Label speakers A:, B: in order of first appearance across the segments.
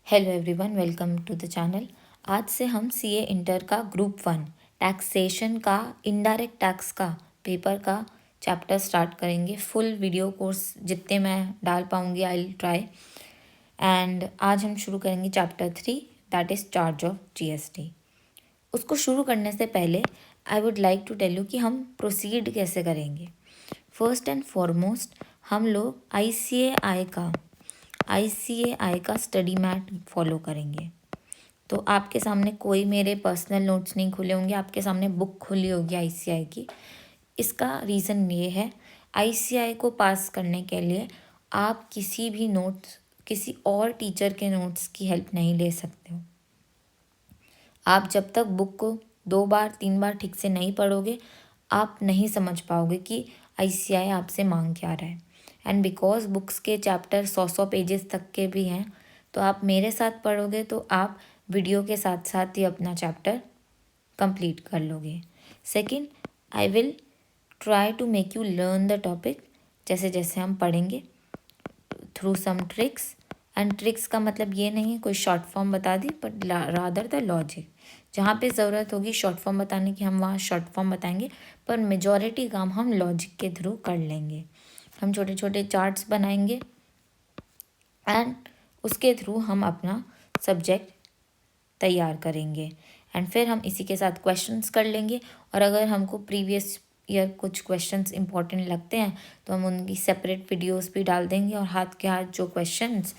A: Hello everyone, welcome to the channel. आज से हम सीए इंटर का ग्रुप 1 टैक्सेशन का इनडायरेक्ट टैक्स का पेपर का चैप्टर स्टार्ट करेंगे। फुल वीडियो कोर्स जितने मैं डाल पाऊँगी आई विल ट्राई। एंड आज हम शुरू करेंगे chapter 3 that is charge of GST. उसको शुरू करने से पहले I would like to tell you कि हम प्रोसीड कैसे करेंगे। फर्स्ट एंड फॉरमोस्ट हम लोग आईसीएआई का स्टडी मैट फॉलो करेंगे। तो आपके सामने कोई मेरे पर्सनल नोट्स नहीं खुले होंगे, आपके सामने बुक खुली होगी आईसीएआई की। इसका रीज़न ये है, आईसीएआई को पास करने के लिए आप किसी भी नोट्स, किसी और टीचर के नोट्स की हेल्प नहीं ले सकते हो। आप जब तक बुक को 2 बार 3 बार ठीक से नहीं पढ़ोगे, आप नहीं समझ पाओगे कि आईसीएआई आपसे मांग क्या रहा है। एंड बिकॉज बुक्स के चैप्टर 100 पेजेस तक के भी हैं, तो आप मेरे साथ पढ़ोगे तो आप वीडियो के साथ साथ ही अपना चैप्टर कंप्लीट कर लोगे। Second, I will try to make you learn the topic जैसे जैसे हम पढ़ेंगे through some tricks. And tricks का मतलब ये नहीं है कोई शॉर्ट फॉर्म बता दी, बट रादर द लॉजिक। जहाँ पे ज़रूरत होगी शॉर्ट फॉर्म बताने की हम वहाँ शॉर्ट फॉर्म बताएंगे, पर मेजॉरिटी काम हम लॉजिक के थ्रू कर लेंगे। हम छोटे छोटे चार्ट्स बनाएंगे एंड उसके थ्रू हम अपना सब्जेक्ट तैयार करेंगे। एंड फिर हम इसी के साथ क्वेश्चंस कर लेंगे, और अगर हमको प्रीवियस ईयर कुछ क्वेश्चंस इंपॉर्टेंट लगते हैं तो हम उनकी सेपरेट वीडियोस भी डाल देंगे, और हाथ के हाथ जो क्वेश्चंस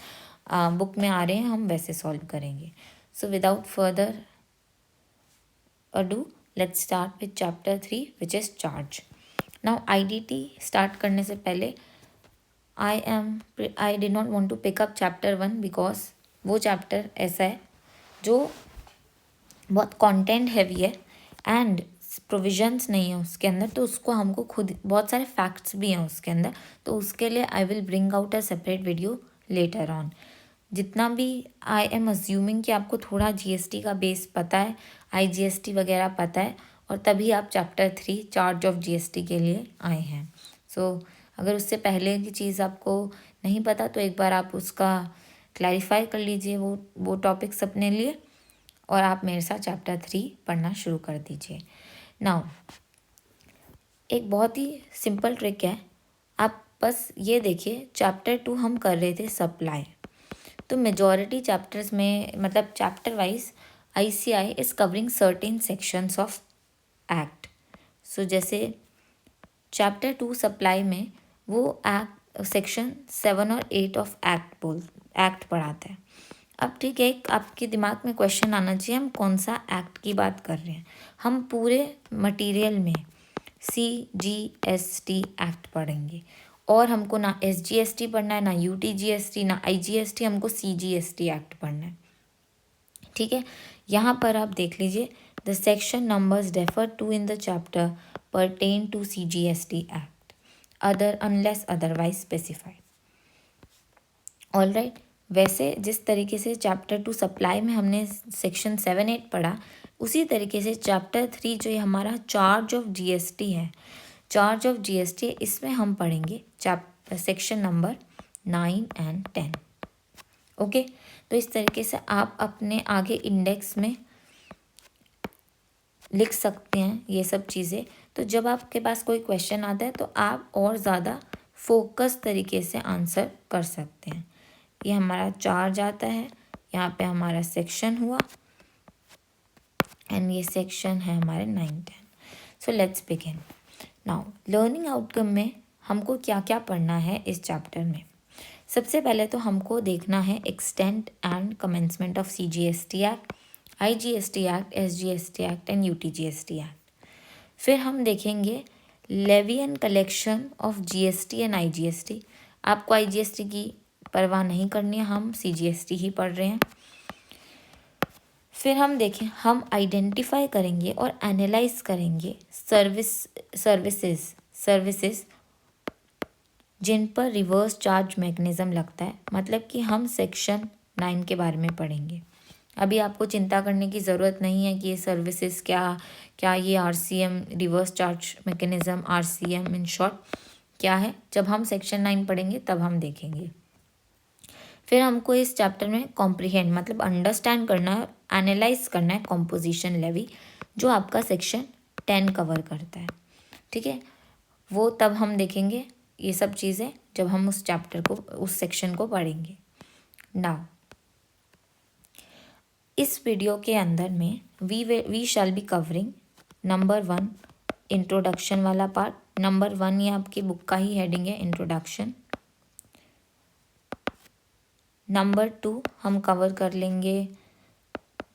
A: बुक में आ रहे हैं हम वैसे सॉल्व करेंगे। So without further ado let's start with chapter 3 which is charge. Now IDT start करने से पहले I did not want to pick up chapter 1 because वो चैप्टर ऐसा है जो बहुत कंटेंट हैवी है एंड प्रोविजंस नहीं है उसके अंदर, तो उसको हमको खुद बहुत सारे फैक्ट्स भी हैं उसके अंदर, तो उसके लिए I will bring out a separate video later on. जितना भी आई एम अज्यूमिंग कि आपको थोड़ा जीएसटी का बेस पता है, आईजीएसटी वगैरह पता है, और तभी आप चैप्टर 3 चार्ज ऑफ जीएसटी के लिए आए हैं। सो अगर उससे पहले की चीज़ आपको नहीं पता तो एक बार आप उसका क्लैरिफाई कर लीजिए वो टॉपिक्स अपने लिए, और आप मेरे साथ चैप्टर 3 पढ़ना शुरू कर दीजिए। नाउ एक बहुत ही सिंपल ट्रिक है, आप बस ये देखिए चैप्टर 2 हम कर रहे थे सप्लाई, तो मेजॉरिटी चैप्टर्स में मतलब chapter wise ICAI is covering certain sections of act. So जैसे चैप्टर 2 सप्लाई में वो एक्ट सेक्शन 7 और 8 ऑफ एक्ट पढ़ाता है। अब ठीक है, आपके दिमाग में क्वेश्चन आना चाहिए हम कौन सा एक्ट की बात कर रहे हैं। हम पूरे मटेरियल में CGST एक्ट पढ़ेंगे, और हमको ना SGST पढ़ना है, ना UTGST, ना IGST, हमको CGST एक्ट पढ़ना है। ठीक है, यहाँ पर आप देख लीजिए the section numbers refer to in the chapter pertain to CGST act other unless otherwise specified. All right, वैसे जिस तरीके से चैप्टर 2 सप्लाई में हमने सेक्शन 7 8 पढ़ा, उसी तरीके से चैप्टर 3 जो ये हमारा चार्ज ऑफ जीएसटी है, चार्ज ऑफ जीएसटी इसमें हम पढ़ेंगे सेक्शन नंबर 9 एंड 10। ओके, तो इस तरीके से आप अपने आगे इंडेक्स में लिख सकते हैं ये सब चीज़ें। तो जब आपके पास कोई क्वेश्चन आता है तो आप और ज़्यादा फोकस तरीके से आंसर कर सकते हैं। ये हमारा चार्ज आता है, यहाँ पे हमारा सेक्शन हुआ, एंड ये सेक्शन है हमारे 9 10। So let's begin now. Learning outcome में हमको क्या क्या पढ़ना है इस चैप्टर में। सबसे पहले तो हमको देखना है extent and commencement of CGST act, IGST act, SGST act and UTGST act. फिर हम देखेंगे levy and collection of GST and IGST। आपको IGST की परवाह नहीं करनी है, हम CGST ही पढ़ रहे हैं। फिर हम देखें, हम आइडेंटिफाई करेंगे और एनालाइज करेंगे सर्विसेज जिन पर रिवर्स चार्ज मैकेनिज्म लगता है, मतलब कि हम सेक्शन 9 के बारे में पढ़ेंगे। अभी आपको चिंता करने की ज़रूरत नहीं है कि ये सर्विसेज क्या ये RCM reverse charge mechanism, RCM in short क्या है। जब हम सेक्शन 9 पढ़ेंगे तब हम देखेंगे। फिर हमको इस चैप्टर में कॉम्प्रिहेंड मतलब अंडरस्टैंड करना है, एनालाइज करना है कॉम्पोजिशन लेवी, जो आपका सेक्शन 10 कवर करता है। ठीक है, वो तब हम देखेंगे ये सब चीज़ें जब हम उस चैप्टर को, उस सेक्शन को पढ़ेंगे। नाउ इस वीडियो के अंदर में we shall be covering number 1 introduction वाला पार्ट। नंबर 1 ये आपकी बुक का ही हेडिंग है, इंट्रोडक्शन। नंबर 2 हम कवर कर लेंगे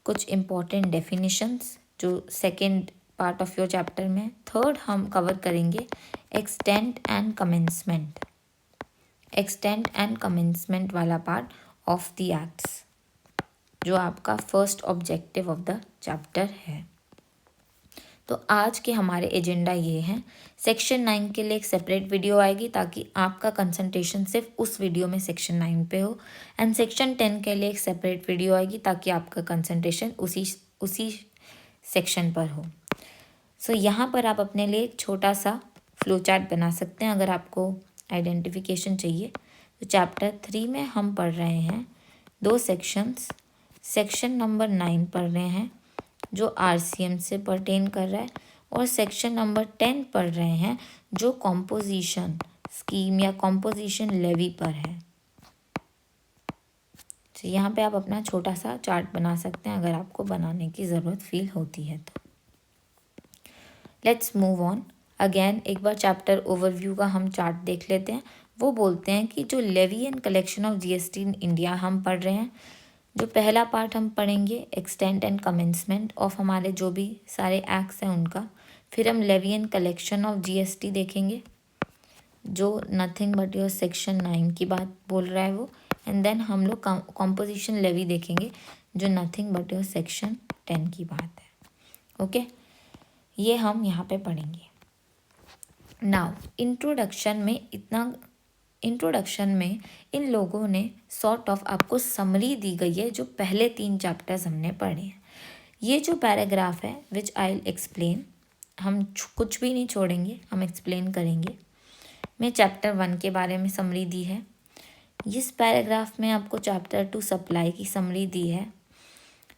A: कुछ इम्पोर्टेंट डेफिनेशंस जो second part of your chapter में। थर्ड हम कवर करेंगे extent and commencement, extent and commencement वाला पार्ट ऑफ द एक्ट्स, जो आपका first objective of the chapter है। तो आज के हमारे एजेंडा ये हैं। सेक्शन 9 के लिए एक सेपरेट वीडियो आएगी ताकि आपका कंसंट्रेशन सिर्फ उस वीडियो में सेक्शन 9 पे हो, एंड सेक्शन 10 के लिए एक सेपरेट वीडियो आएगी ताकि आपका कंसंट्रेशन उसी सेक्शन पर हो। सो यहाँ पर आप अपने लिए एक छोटा सा फ्लो चार्ट बना सकते हैं अगर आपको आइडेंटिफिकेशन चाहिए। तो चैप्टर 3 में हम पढ़ रहे हैं 2 सेक्शंस। सेक्शन नंबर 9 पढ़ रहे हैं जो आरसीएम से परटेन कर रहा है, और सेक्शन नंबर 10 पढ़ रहे हैं जो कॉम्पोजिशन स्कीम या कॉम्पोजिशन लेवी पर है। तो यहाँ पे आप अपना छोटा सा चार्ट बना सकते हैं अगर आपको बनाने की ज़रूरत फील होती है तो। Let's move on again. एक बार चैप्टर ओवरव्यू का हम चार्ट देख लेते हैं। वो बोलते हैं कि जो levy and collection of GST in India हम पढ़ रहे हैं, जो पहला पार्ट हम पढ़ेंगे एक्सटेंट एंड कमेंसमेंट ऑफ हमारे जो भी सारे एक्ट्स हैं उनका। फिर हम levy and collection of GST देखेंगे जो नथिंग बट योर सेक्शन 9 की बात बोल रहा है वो। एंड देन हम लोग कॉम्पोजिशन लेवी देखेंगे जो नथिंग बट योर सेक्शन 10 की बात है। ओके, ये हम यहाँ पे पढ़ेंगे। नाउ इंट्रोडक्शन में इन लोगों ने सॉर्ट ऑफ आपको समरी दी गई है जो पहले 3 चैप्टर्स हमने पढ़े हैं। ये जो पैराग्राफ है विच आई विल एक्सप्लेन, हम कुछ भी नहीं छोड़ेंगे, हम एक्सप्लेन करेंगे। मैं चैप्टर 1 के बारे में समरी दी है। इस पैराग्राफ में आपको चैप्टर 2 सप्लाई की समरी दी है,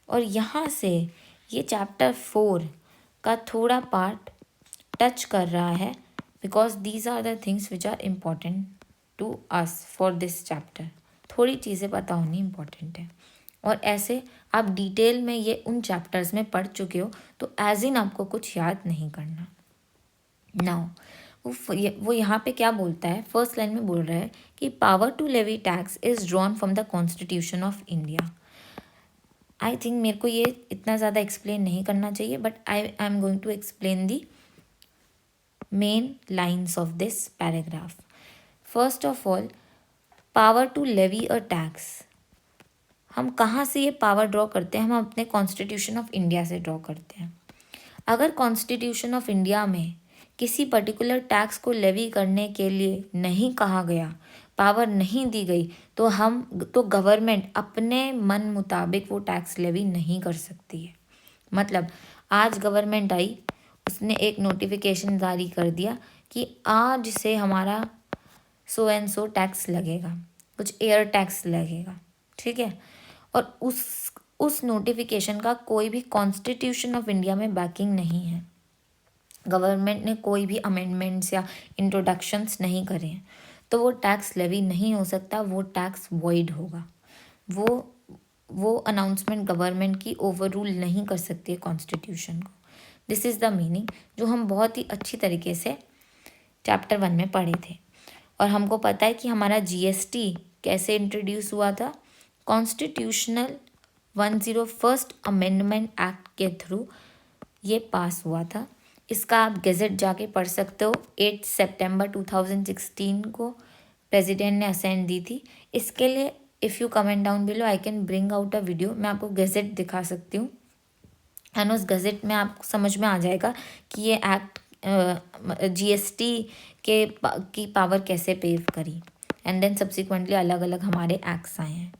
A: और यहाँ से ये चैप्टर 4 का थोड़ा पार्ट टच कर रहा है because these are the things which are important to us for this chapter. थोड़ी चीज़ें पता होनी इम्पॉर्टेंट है, और ऐसे आप डिटेल में ये उन चैप्टर्स में पढ़ चुके हो तो एज इन आपको कुछ याद नहीं करना। नाउ वो यहाँ पे क्या बोलता है, फर्स्ट लाइन में बोल रहा है कि power to levy tax is drawn from the constitution of India. I think मेरे को ये इतना ज़्यादा एक्सप्लेन नहीं करना चाहिए, but I am going to explain the main lines of this paragraph. First of all, power to levy a tax, हम कहाँ से ये पावर ड्रॉ करते हैं? हम अपने कॉन्स्टिट्यूशन ऑफ इंडिया से ड्रॉ करते हैं। अगर कॉन्स्टिट्यूशन ऑफ इंडिया में किसी पर्टिकुलर टैक्स को लेवी करने के लिए नहीं कहा गया, पावर नहीं दी गई, तो गवर्नमेंट अपने मन मुताबिक वो टैक्स लेवी नहीं कर सकती है। मतलब आज गवर्नमेंट आई, उसने एक नोटिफिकेशन जारी कर दिया कि आज से हमारा सो एंड सो टैक्स लगेगा, कुछ एयर टैक्स लगेगा, ठीक है, और उस नोटिफिकेशन का कोई भी कॉन्स्टिट्यूशन ऑफ इंडिया में बैकिंग नहीं है। गवर्नमेंट ने कोई भी अमेंडमेंट्स या इंट्रोडक्शंस नहीं करे हैं, तो वो टैक्स लेवी नहीं हो सकता, वो टैक्स वॉइड होगा। वो अनाउंसमेंट गवर्नमेंट की ओवर रूल नहीं कर सकती है कॉन्स्टिट्यूशन को। दिस इज़ द मीनिंग जो हम बहुत ही अच्छी तरीके से चैप्टर 1 में पढ़े थे। और हमको पता है कि हमारा जीएसटी कैसे इंट्रोड्यूस हुआ था, कॉन्स्टिट्यूशनल 101st अमेंडमेंट एक्ट के थ्रू ये पास हुआ था। इसका आप गैजेट जाके पढ़ सकते हो। 8 सितंबर 2016 को प्रेसिडेंट ने असेंट दी थी। इसके लिए if you comment down below I can bring out a video, मैं आपको गैजेट दिखा सकती हूँ, एंड उस गैजेट में आपको समझ में आ जाएगा कि ये एक्ट जीएसटी की पावर कैसे पेव करी, एंड देन सब्सिक्वेंटली अलग अलग हमारे एक्ट्स आए हैं।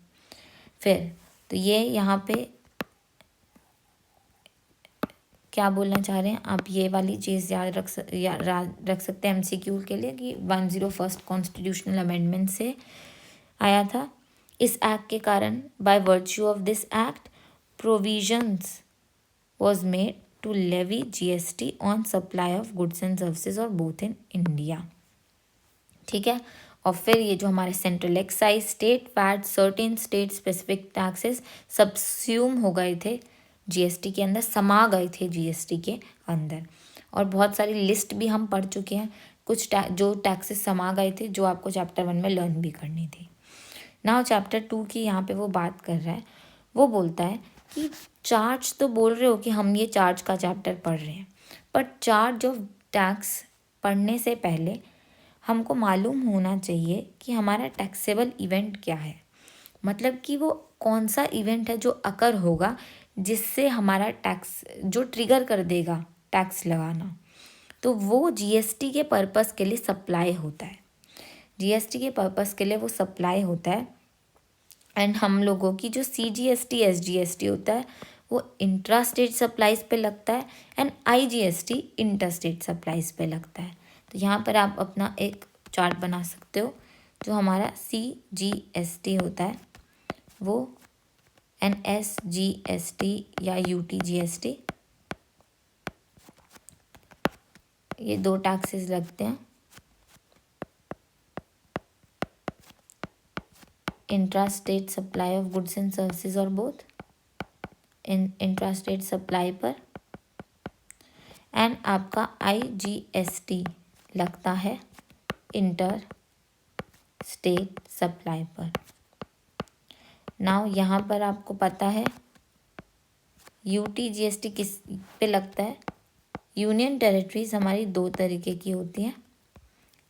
A: फिर तो ये यहाँ पे क्या बोलना चाह रहे हैं आप, ये वाली चीज़ याद रख सकते हैं एमसीक्यू के लिए कि 101st कॉन्स्टिट्यूशनल अमेंडमेंट से आया था। इस एक्ट के कारण by virtue of this act provisions was made to levy GST on supply of goods and services और both in India। ठीक है। और फिर ये जो हमारे central excise, state VAT, certain state specific taxes subsume हो गए थे जीएसटी के अंदर, समा गए थे जीएसटी के अंदर। और बहुत सारी लिस्ट भी हम पढ़ चुके हैं, कुछ जो टैक्सेस समा गए थे जो आपको चैप्टर 1 में लर्न भी करनी थी। नाउ चैप्टर 2 की यहाँ पे वो बात कर रहा है, वो बोलता है कि चार्ज तो बोल रहे हो कि हम ये चार्ज का चैप्टर पढ़ रहे हैं, पर चार्ज ऑफ टैक्स पढ़ने से पहले हमको मालूम होना चाहिए कि हमारा टैक्सेबल इवेंट क्या है। मतलब कि वो कौन सा इवेंट है जो अकर होगा जिससे हमारा टैक्स, जो ट्रिगर कर देगा टैक्स लगाना, तो वो जीएसटी के पर्पस के लिए सप्लाई होता है। जीएसटी के पर्पस के लिए वो सप्लाई होता है। एंड हम लोगों की जो सीजीएसटी एसजीएसटी होता है वो इंट्रा स्टेट सप्लाईज पे लगता है, and IGST inter state supplies पे लगता है। तो यहाँ पर आप अपना एक चार्ट बना सकते हो। जो हमारा सीजीएसटी होता है वो एनएसजीएसटी या यूटीजीएसटी, ये 2 टैक्सेस लगते हैं। Intra state supply of goods and services or both intra state supply पर, एंड आपका आईजीएसटी लगता है इंटर स्टेट सप्लाई पर। नाउ यहाँ पर आपको पता है यूटीजीएसटी किस पे लगता है। यूनियन टेरिटरीज हमारी 2 तरीके की होती हैं,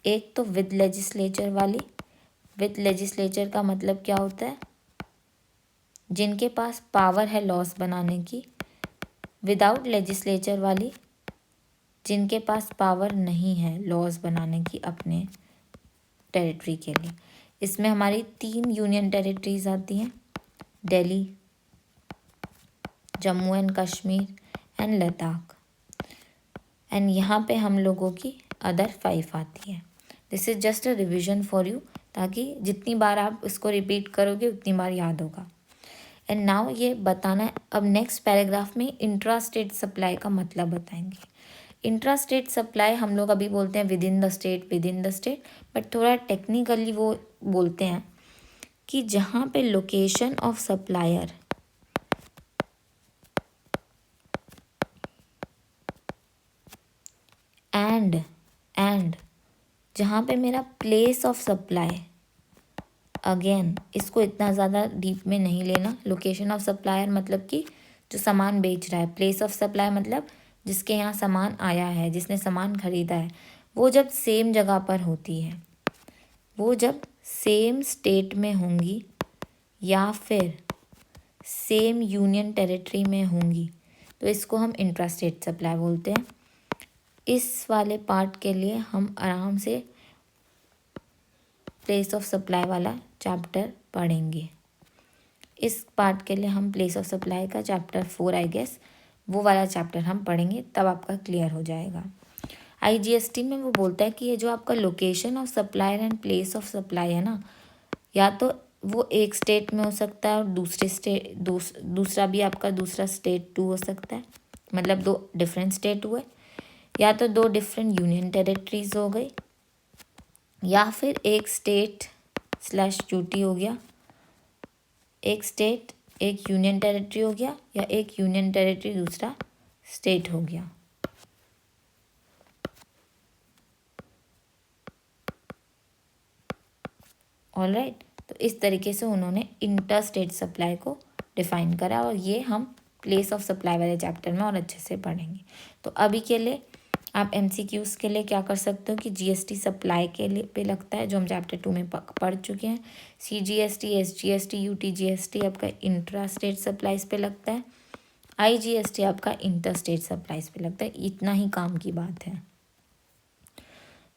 A: एक तो विद लेजिस्लेचर वाली। विद लेजिस्लेचर का मतलब क्या होता है, जिनके पास पावर है लॉस बनाने की। विदाउट लेजिस्लेचर वाली, जिनके पास पावर नहीं है लॉज बनाने की अपने टेरिटरी के लिए। इसमें हमारी 3 यूनियन टेरिटरीज आती हैं, Delhi, Jammu and Kashmir and Ladakh. And यहाँ पे हम लोगों की अदर 5 आती हैं। This is just a revision for you, ताकि जितनी बार आप इसको रिपीट करोगे उतनी बार याद होगा। एंड नाउ ये बताना है, अब नेक्स्ट पैराग्राफ में इंट्रा स्टेट सप्लाई का मतलब बताएंगे। इंट्रा स्टेट सप्लाई हम लोग अभी बोलते हैं with in the state, with in the state, but थोड़ा टेक्निकली वो बोलते हैं कि जहाँ पे लोकेशन ऑफ सप्लायर एंड जहाँ पे मेरा प्लेस ऑफ सप्लाई, अगेन इसको इतना ज़्यादा डीप में नहीं लेना। लोकेशन ऑफ सप्लायर मतलब कि जो सामान बेच रहा है, प्लेस ऑफ सप्लाई मतलब जिसके यहाँ सामान आया है, जिसने सामान खरीदा है, वो जब सेम जगह पर होती है, वो जब सेम स्टेट में होंगी या फिर सेम यूनियन टेरिटरी में होंगी, तो इसको हम इंट्रा स्टेट सप्लाई बोलते हैं। इस वाले पार्ट के लिए हम आराम से प्लेस ऑफ सप्लाई वाला चैप्टर पढ़ेंगे। इस पार्ट के लिए हम प्लेस ऑफ सप्लाई का चैप्टर 4 आई गेस, वो वाला चैप्टर हम पढ़ेंगे, तब आपका क्लियर हो जाएगा। आईजीएसटी में वो बोलता है कि ये जो आपका location of supplier and place of supply है ना, या तो वो एक स्टेट में हो सकता है और दूसरे स्टेट दूसरा भी आपका दूसरा स्टेट 2 हो सकता है, मतलब 2 डिफरेंट स्टेट हुए, या तो 2 डिफरेंट यूनियन टेरिटरीज हो गई, या फिर एक स्टेट स्लैश यूटी हो गया, एक स्टेट एक यूनियन टेरिटरी हो गया, या एक यूनियन टेरिटरी दूसरा स्टेट हो गया। ऑलराइट, तो इस तरीके से उन्होंने इंटर स्टेट सप्लाई को डिफाइन करा, और ये हम प्लेस ऑफ सप्लाई वाले चैप्टर में और अच्छे से पढ़ेंगे। तो अभी के लिए आप एमसीक्यूज़ के लिए क्या कर सकते हो कि जीएसटी सप्लाई के लिए पे लगता है, जो हम चैप्टर 2 में पढ़ चुके हैं। सीजीएसटी, एसजीएसटी, यूटीजीएसटी आपका इंट्रा स्टेट सप्लाईज पे लगता है। आईजीएसटी आपका इंटर स्टेट सप्लाईज पे लगता है। इतना ही काम की बात है।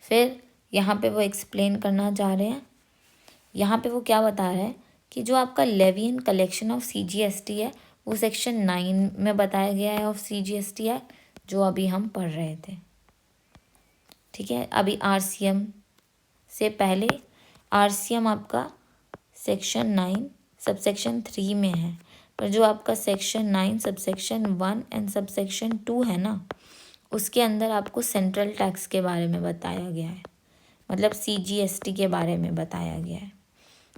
A: फिर यहाँ पे वो एक्सप्लेन करना चाह रहे हैं, यहाँ पे वो क्या बता रहे हैं कि जो आपका levy and collection of CGST है वो सेक्शन 9 में बताया गया है ऑफ सीजीएसटी एक्ट, जो अभी हम पढ़ रहे थे। ठीक है, अभी आरसीएम से पहले, आरसीएम आपका सेक्शन 9 सबसेक्शन 3 में है, पर जो आपका सेक्शन 9 सबसेक्शन 1 एंड सबसेक्शन 2 है ना, उसके अंदर आपको सेंट्रल टैक्स के बारे में बताया गया है, मतलब CGST के बारे में बताया गया है।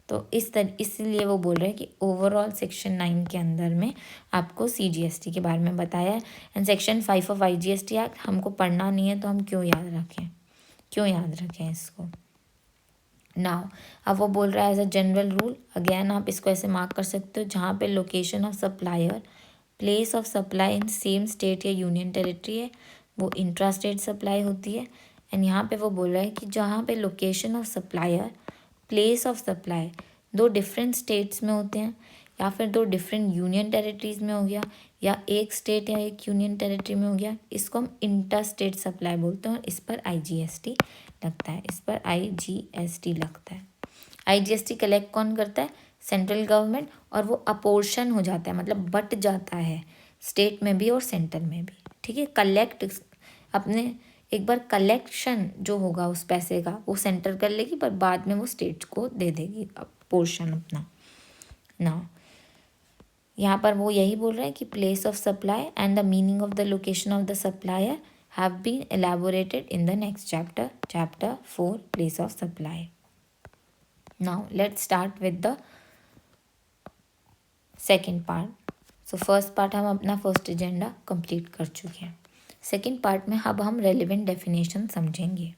A: तो इसलिए वो बोल रहे हैं कि ओवरऑल सेक्शन 9 के अंदर में आपको CGST के बारे में बताया है। And section 5 of IGST act हमको पढ़ना नहीं है, तो हम क्यों याद रखें इसको। नाउ अब वो बोल रहा है as a general rule, again आप इसको ऐसे मार्क कर सकते हो, जहाँ पे location of supplier, place of supply in same state या यूनियन टेरिटरी है, वो इंट्रा स्टेट सप्लाई होती है। एंड यहाँ पे वो बोल रहा है कि जहाँ पे location of supplier, place of supply दो डिफरेंट स्टेट्स में होते हैं, या फिर दो डिफरेंट यूनियन टेरिटरीज में हो गया, या एक स्टेट या एक यूनियन टेरिटरी में हो गया, इसको हम इंटर स्टेट सप्लाई बोलते हैं। और इस पर IGST लगता है, IGST कलेक्ट कौन करता है? सेंट्रल गवर्नमेंट, और वो अपोर्शन हो जाता है, मतलब बट जाता है स्टेट में भी और सेंट्रल में भी, ठीक है। कलेक्ट अपने एक बार कलेक्शन जो होगा उस पैसे का वो सेंटर कर लेगी, पर बाद में वो स्टेट को दे देगी पोर्शन अपना ना। यहाँ पर वो यही बोल रहे हैं कि place of supply and the meaning of the location of the supplier have been elaborated in the next chapter, chapter 4, place of supply. Now let's start with the second part. So first part हम अपना first agenda complete कर चुके हैं। Second part में अब हम relevant definition समझेंगे।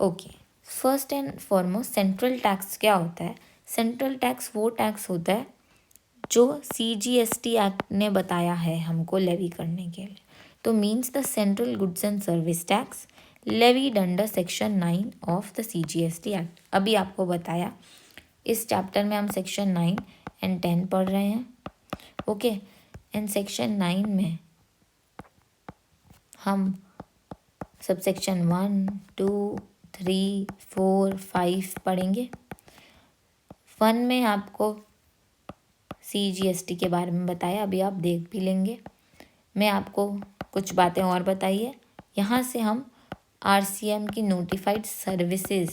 A: Okay, first and foremost central tax क्या होता है? सेंट्रल टैक्स वो टैक्स होता है जो CGST एक्ट ने बताया है हमको लेवी करने के लिए। तो means the central goods and service tax levied under section 9 of the CGST act. अभी आपको बताया, इस चैप्टर में हम सेक्शन 9 एंड 10 पढ़ रहे हैं। ओके, एंड सेक्शन 9 में हम सबसेक्शन 1, 2, 3, 4, 5 पढ़ेंगे। 1 में आपको CGST के बारे में बताया, अभी आप देख भी लेंगे। मैं आपको कुछ बातें और बताइए। यहाँ से हम RCM की नोटिफाइड सर्विसेज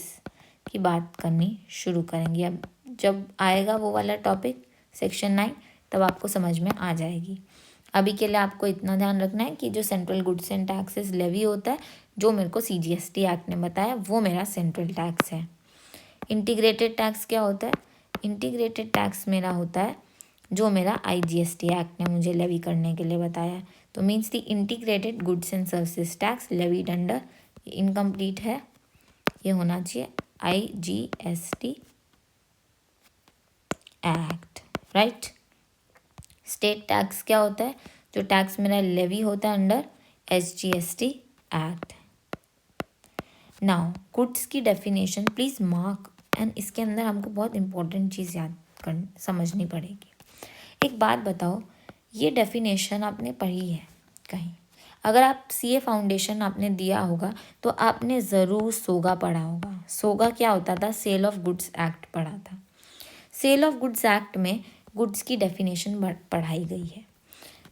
A: की बात करनी शुरू करेंगे। अब जब आएगा वो वाला टॉपिक सेक्शन 9, तब आपको समझ में आ जाएगी। अभी के लिए आपको इतना ध्यान रखना है कि जो central goods and taxes levy होता है, जो मेरे को CGST एक्ट ने बताया, वो मेरा सेंट्रल टैक्स है। इंटीग्रेटेड टैक्स क्या होता है? इंटीग्रेटेड टैक्स मेरा होता है जो मेरा IGST एक्ट ने मुझे लेवी करने के लिए बताया। तो means the integrated goods and services tax levied under, incomplete है, ये होना चाहिए IGST act, right. State tax क्या होता है? जो टैक्स मेरा लेवी होता है under SGST act. Now goods की डेफिनेशन प्लीज़ मार्क, एंड इसके अंदर हमको बहुत इंपॉर्टेंट चीज़ समझनी पड़ेगी। एक बात बताओ, ये डेफिनेशन आपने पढ़ी है कहीं? अगर आप CA फाउंडेशन आपने दिया होगा तो आपने ज़रूर सोगा पढ़ा होगा। सोगा क्या होता था? सेल ऑफ गुड्स एक्ट पढ़ा था। सेल ऑफ गुड्स एक्ट में गुड्स की डेफिनेशन पढ़ाई गई है।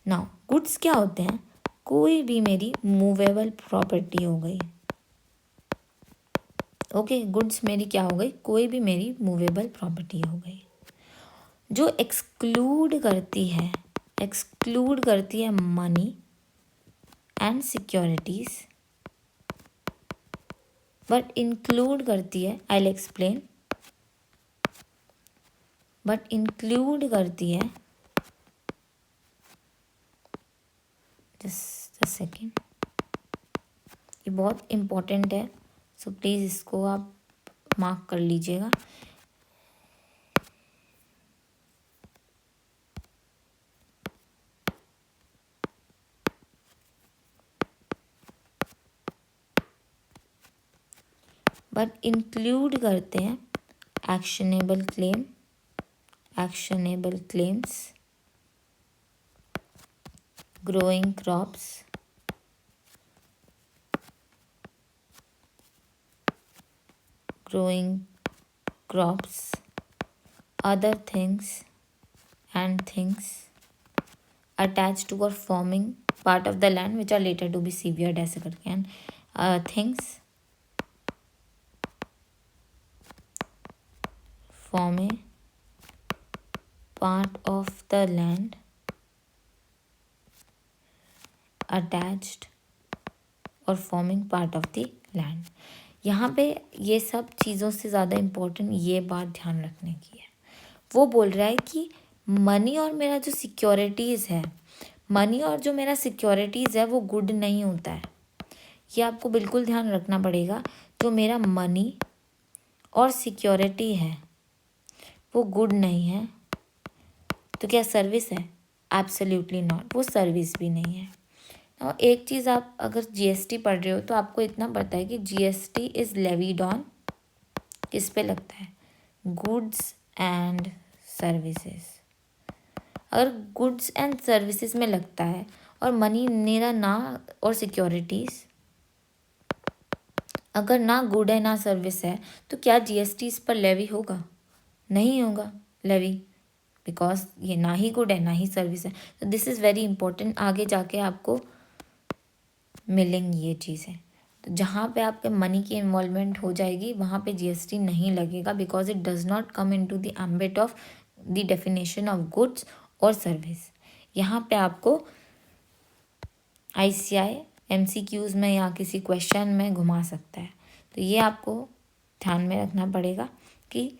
A: नाउ गुड्स क्या होते हैं? कोई भी मेरी मूवेबल प्रॉपर्टी हो गई। ओके, गुड्स मेरी क्या हो गई? कोई भी मेरी मूवेबल प्रॉपर्टी हो गई, जो एक्सक्लूड करती है money and securities, but include करती है, आई विल एक्सप्लेन, बट इंक्लूड करती है, जस्ट अ सेकेंड, ये बहुत इम्पोर्टेंट है, सो प्लीज़ इसको आप मार्क कर लीजिएगा। बट इंक्लूड करते हैं actionable claims, growing crops, other things and things attached to or forming part of the land which are later to be severed, ऐसे करके, and things forming part of the land attached or forming part of the land. यहाँ पे ये सब चीज़ों से ज़्यादा important ये बात ध्यान रखने की है। वो बोल रहा है कि मनी और मेरा जो सिक्योरिटीज़ है, मनी और जो मेरा सिक्योरिटीज़ है वो गुड नहीं होता है। ये आपको बिल्कुल ध्यान रखना पड़ेगा। जो मेरा मनी और सिक्योरिटी है वो गुड नहीं है तो क्या सर्विस है? एब्सोल्युटली नॉट, वो सर्विस भी नहीं है। और एक चीज़, आप अगर जीएसटी पढ़ रहे हो तो आपको इतना पता है कि जीएसटी इज़ लेवीड ऑन, किस पे लगता है? Goods and services. अगर गुड्स एंड सर्विसेज में लगता है और मनी मेरा ना और सिक्योरिटीज़ अगर ना गुड है ना सर्विस है तो क्या जीएसटी इस पर लेवी होगा? नहीं होगा लेवी, बिकॉज ये ना ही गुड है ना ही सर्विस है। तो दिस इज़ वेरी इंपॉर्टेंट, आगे जाके आपको मिलेंगी ये चीज़ें। तो जहाँ पे आपके मनी की इन्वॉल्वमेंट हो जाएगी वहाँ पे जीएसटी नहीं लगेगा, because it does not come into the ambit of the definition of goods और सर्विस। यहाँ पे आपको आईसीआई एमसीक्यूज़ में या किसी क्वेश्चन में घुमा सकता है। तो ये आपको ध्यान में रखना पड़ेगा कि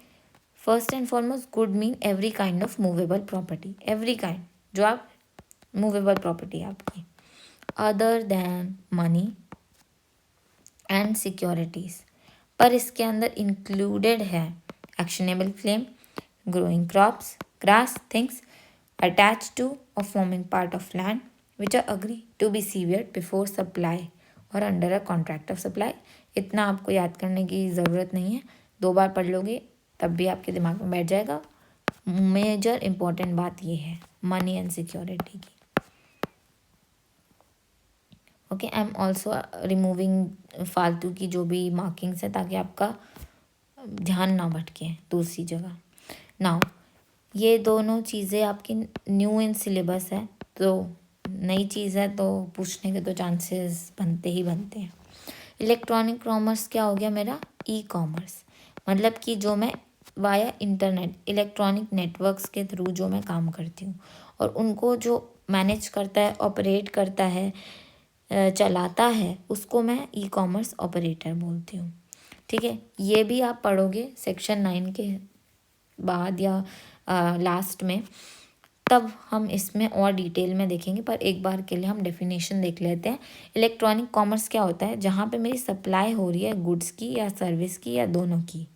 A: first and foremost good mean every kind of movable property, every kind जो आप मूवेबल प्रॉपर्टी आपकी, other than money and securities. पर इसके अंदर इंक्लूडेड है actionable claim, growing crops, grass, things attach to or forming part of land which are agree to be severed before supply or under a contract of supply. इतना आपको याद करने की ज़रूरत नहीं है, 2 बार पढ़ लोगे तब भी आपके दिमाग में बैठ जाएगा। मेजर इम्पॉर्टेंट बात ये है मनी एंड सिक्योरिटी की। Okay, I am also removing फालतू की जो भी मार्किंग्स है ताकि आपका ध्यान ना भटके दूसरी जगह। नाउ ये दोनों चीज़ें आपकी न्यू इन सिलेबस है, तो नई चीज़ है तो पूछने के तो चांसेस बनते ही बनते हैं। इलेक्ट्रॉनिक कॉमर्स क्या हो गया मेरा? ई कॉमर्स, मतलब कि जो मैं वाया इंटरनेट इलेक्ट्रॉनिक नेटवर्क्स के थ्रू जो मैं काम करती हूँ और उनको जो मैनेज करता है, ऑपरेट करता है, चलाता है, उसको मैं ई कॉमर्स ऑपरेटर बोलती हूँ। ठीक है, ये भी आप पढ़ोगे सेक्शन 9 के बाद या लास्ट में, तब हम इसमें और डिटेल में देखेंगे। पर एक बार के लिए हम डेफिनेशन देख लेते हैं। इलेक्ट्रॉनिक कॉमर्स क्या होता है? जहाँ पे मेरी सप्लाई हो रही है गुड्स की या सर्विस की या दोनों की,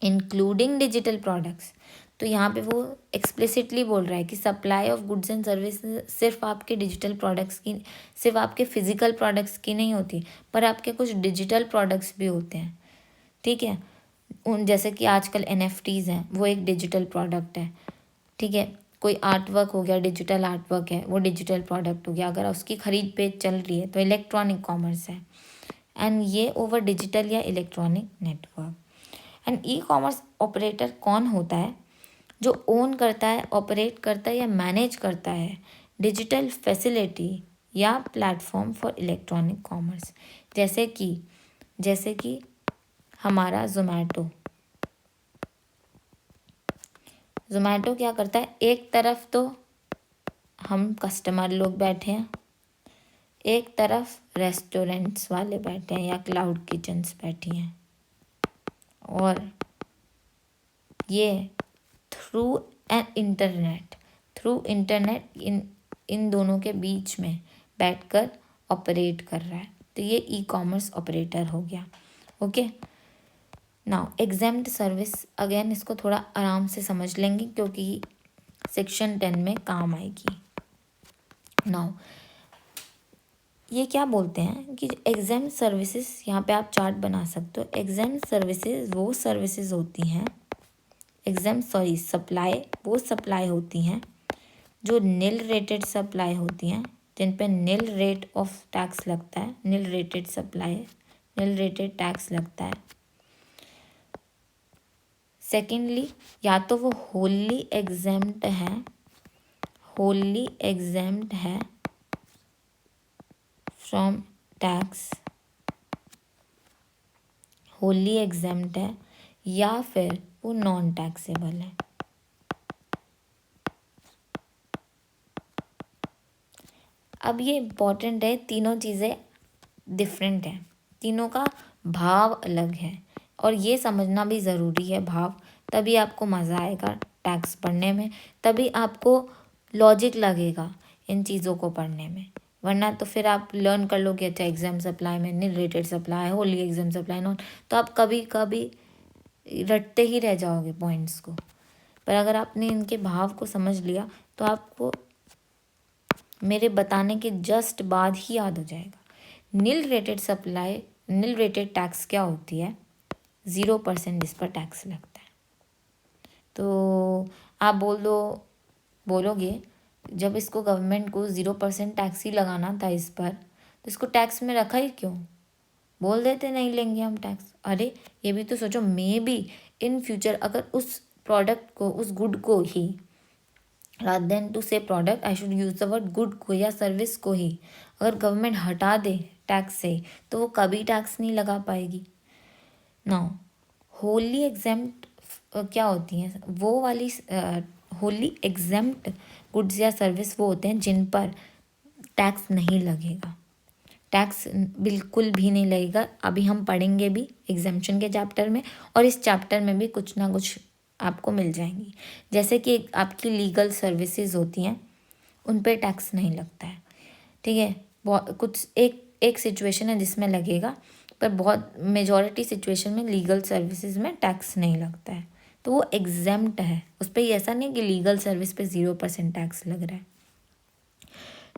A: इंक्लूडिंग डिजिटल प्रोडक्ट्स। तो यहाँ पे वो एक्सप्लिसिटली बोल रहा है कि supply of goods and service सिर्फ आपके डिजिटल प्रोडक्ट्स की, सिर्फ आपके फिजिकल प्रोडक्ट्स की नहीं होती, पर आपके कुछ डिजिटल प्रोडक्ट्स भी होते हैं। ठीक है, उन जैसे कि आजकल NFTs हैं, वो एक डिजिटल प्रोडक्ट है। ठीक है, कोई आर्ट वर्क हो गया, डिजिटल आर्ट वर्क है, वो डिजिटल प्रोडक्ट हो गया। अगर उसकी खरीद बेच चल रही है तो इलेक्ट्रॉनिक कॉमर्स है, एंड ये ओवर डिजिटल या electronic network. And e commerce operator कौन होता है? जो ओन करता है, ऑपरेट करता है या मैनेज करता है डिजिटल फैसिलिटी या प्लेटफॉर्म फॉर इलेक्ट्रॉनिक कॉमर्स। जैसे कि हमारा जोमेटो क्या करता है? एक तरफ तो हम कस्टमर लोग बैठे हैं, एक तरफ रेस्टोरेंट्स वाले बैठे हैं या क्लाउड किचन्स बैठी हैं, और ये थ्रू इंटरनेट इन दोनों के बीच में बैठकर ऑपरेट कर रहा है। तो ये ई कॉमर्स ऑपरेटर हो गया। Okay, now examined service, again इसको थोड़ा आराम से समझ लेंगे क्योंकि सेक्शन 10 में काम आएगी। नाउ ये क्या बोलते हैं कि एग्जाम सर्विसेज, यहाँ पे आप चार्ट बना सकते हो। एग्जाम सर्विसेज वो सर्विसेज होती हैं, सप्लाई वो सप्लाई होती हैं जो नील रेटेड सप्लाई होती हैं, जिन पे नील रेट ऑफ टैक्स लगता है, नील रेटेड टैक्स लगता है। सेकेंडली, या तो वो होली एग्जेम्प्ट है फ्रॉम टैक्स, होली एग्जेम्प्ट है, या फिर वो नॉन टैक्सेबल है। अब ये इम्पॉर्टेंट है, तीनों चीज़ें डिफरेंट हैं, तीनों का भाव अलग है और ये समझना भी ज़रूरी है भाव, तभी आपको मज़ा आएगा टैक्स पढ़ने में, तभी आपको लॉजिक लगेगा इन चीज़ों को पढ़ने में। वरना तो फिर आप लर्न कर लोगे अच्छा एग्जाम सप्लाई में nil rated supply, wholly exempt supply non, तो आप कभी कभी रटते ही रह जाओगे पॉइंट्स को। पर अगर आपने इनके भाव को समझ लिया तो आपको मेरे बताने के जस्ट बाद ही याद हो जाएगा। Nil rated supply, nil rated tax क्या होती है? 0% इस पर टैक्स लगता है। तो आप बोलोगे जब इसको गवर्नमेंट को 0% टैक्स ही लगाना था इस पर, तो इसको टैक्स में रखा ही क्यों? बोल देते नहीं लेंगे हम टैक्स। अरे ये भी तो सोचो, मे बी इन फ्यूचर अगर उस प्रोडक्ट को, उस गुड को ही, रादर देन टू से product I should use the word good को या सर्विस को ही, अगर गवर्नमेंट हटा दे टैक्स से तो वो कभी टैक्स नहीं लगा पाएगी। नाउ होली एग्जेम्प्ट क्या होती हैं? वो वाली होली एग्जेम्प्ट गुड्स या सर्विस वो होते हैं जिन पर टैक्स नहीं लगेगा, टैक्स बिल्कुल भी नहीं लगेगा। अभी हम पढ़ेंगे भी एग्जाम्पशन के चैप्टर में, और इस चैप्टर में भी कुछ ना कुछ आपको मिल जाएंगी। जैसे कि आपकी लीगल सर्विसेज होती हैं, उन पर टैक्स नहीं लगता है, ठीक है। बहुत कुछ एक सिचुएशन है जिसमें लगेगा, पर बहुत मेजॉरिटी सिचुएशन में लीगल सर्विसेज में टैक्स नहीं लगता है, तो वो एग्जेम्प्ट है। उस पर ऐसा नहीं कि लीगल सर्विस पे 0% टैक्स लग रहा है।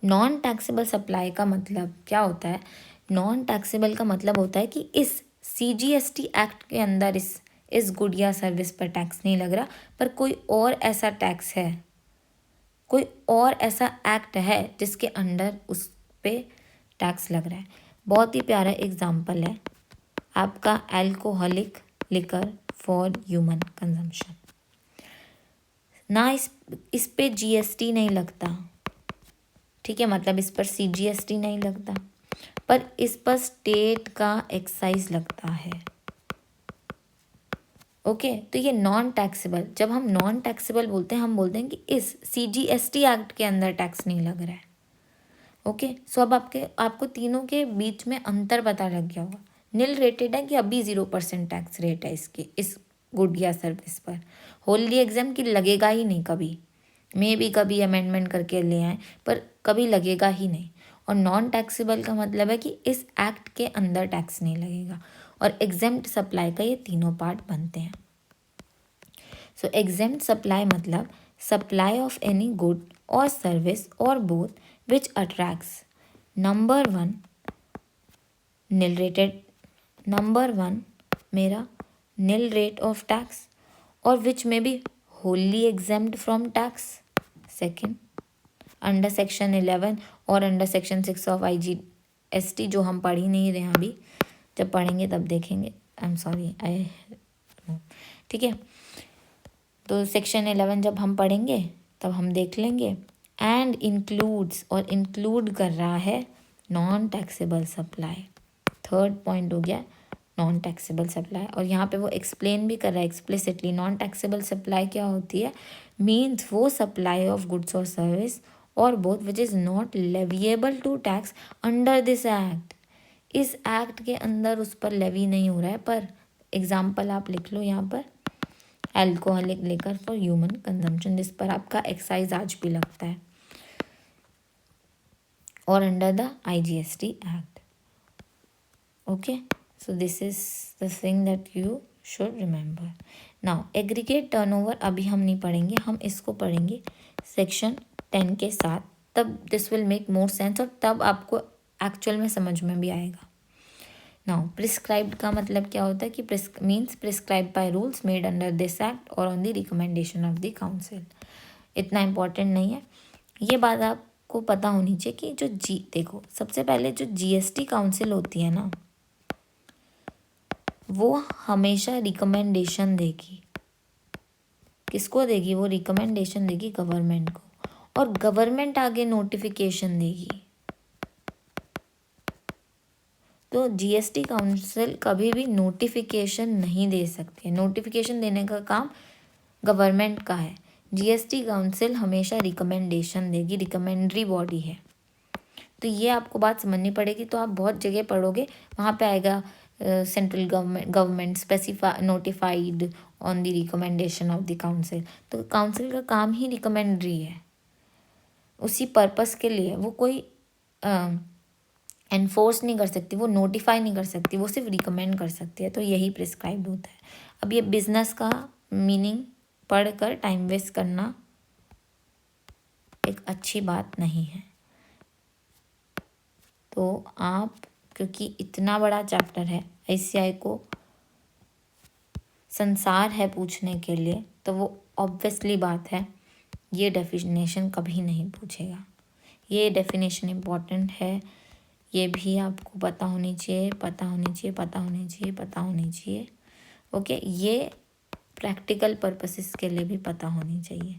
A: नॉन टैक्सेबल सप्लाई का मतलब क्या होता है? नॉन टैक्सेबल का मतलब होता है कि इस CGST एक्ट के अंदर इस गुड या सर्विस पर टैक्स नहीं लग रहा, पर कोई और ऐसा टैक्स है, कोई और ऐसा एक्ट है जिसके अंडर उस पे टैक्स लग रहा है। बहुत ही प्यारा एग्जाम्पल है आपका alcoholic liquor for human consumption. ना इस पे GST नहीं लगता, ठीक है, मतलब इस पर CGST नहीं लगता, पर इस पर स्टेट का एक्साइज लगता है। ओके, तो ये नॉन टैक्सेबल, जब हम नॉन टैक्सेबल बोलते हैं, हम बोलते हैं कि इस CGST एक्ट के अंदर टैक्स नहीं लग रहा है। ओके, सो अब आपको तीनों के बीच में अंतर पता लग गया होगा। नील रेटेड है कि अभी 0% टैक्स रेट है इसकी, इस गुड या सर्विस पर। होली एग्जाम की लगेगा ही नहीं कभी, मे भी कभी अमेंडमेंट करके ले आए, पर कभी लगेगा ही नहीं। और नॉन टैक्सेबल का मतलब है कि इस एक्ट के अंदर टैक्स नहीं लगेगा, और एग्जेम्प्ट सप्लाई का ये तीनों पार्ट बनते हैं। सो एग्जेम्प्ट सप्लाई मतलब सप्लाई ऑफ एनी गुड और सर्विस और both which attracts number 1 nil rated, number 1 मेरा नील रेट ऑफ टैक्स, और विच में be wholly exempt from tax. Second, under section 11 और अंडर सेक्शन 6 ऑफ IGST, जो हम पढ़ ही नहीं रहे हैं अभी, जब पढ़ेंगे तब देखेंगे। आई एम सॉरी, ठीक है। तो सेक्शन 11 जब हम पढ़ेंगे तब हम देख लेंगे। एंड इंक्लूड्स, और इंक्लूड कर रहा है non taxable supply. Third point हो गया नॉन टैक्सेबल सप्लाई, और यहाँ पे वो एक्सप्लेन भी कर रहा है एक्सप्लिसिटली। नॉन टैक्सेबल सप्लाई क्या होती है? मीन्स वो सप्लाई ऑफ गुड्स और सर्विस और both which is not leviable to tax under this act. इस एक्ट के अंदर उस पर लेवी नहीं हो रहा है। पर एग्जाम्पल आप लिख लो यहाँ पर, alcoholic liquor for human consumption, जिस पर आपका एक्साइज आज भी लगता है, और under the IGST act. Okay, so this is the thing that you should remember. Now aggregate turnover अभी हम नहीं पढ़ेंगे, हम इसको पढ़ेंगे सेक्शन 10 के साथ, तब this will make more sense, और तब आपको एक्चुअल में समझ में भी आएगा। Now prescribed का मतलब क्या होता है कि means prescribed by rules made under this act or on the recommendation of the council। इतना इम्पोर्टेंट नहीं है, ये बात आपको पता होनी चाहिए कि जो देखो सबसे पहले जो GST काउंसिल होती है ना, वो हमेशा रिकमेंडेशन देगी। किसको देगी? वो रिकमेंडेशन देगी गवर्नमेंट को, और गवर्नमेंट आगे नोटिफिकेशन देगी। तो GST काउंसिल कभी भी नोटिफिकेशन नहीं दे सकती है, नोटिफिकेशन देने का काम गवर्नमेंट का है। GST काउंसिल हमेशा रिकमेंडेशन देगी, रिकमेंडरी बॉडी है। तो ये आपको बात समझनी पड़ेगी। तो आप बहुत जगह पढ़ोगे, वहाँ पे आएगा central government specify notified on the recommendation of the council. तो काउंसिल का काम ही रिकमेंडरी है, उसी पर्पस के लिए। वो कोई एनफोर्स नहीं कर सकती, वो नोटिफाई नहीं कर सकती, वो सिर्फ रिकमेंड कर सकती है। तो यही प्रिस्क्राइब्ड होता है। अब ये बिजनेस का मीनिंग पढ़कर टाइम वेस्ट करना एक अच्छी बात नहीं है। तो आप, क्योंकि इतना बड़ा चैप्टर है, आईसीआई को संसार है पूछने के लिए, तो वो ऑब्वियसली बात है ये डेफिनेशन कभी नहीं पूछेगा। ये डेफिनेशन इम्पॉर्टेंट है, ये भी आपको पता होनी चाहिए, पता होनी चाहिए, पता होनी चाहिए, पता होनी चाहिए। ओके, ये प्रैक्टिकल पर्पसेस के लिए भी पता होनी चाहिए।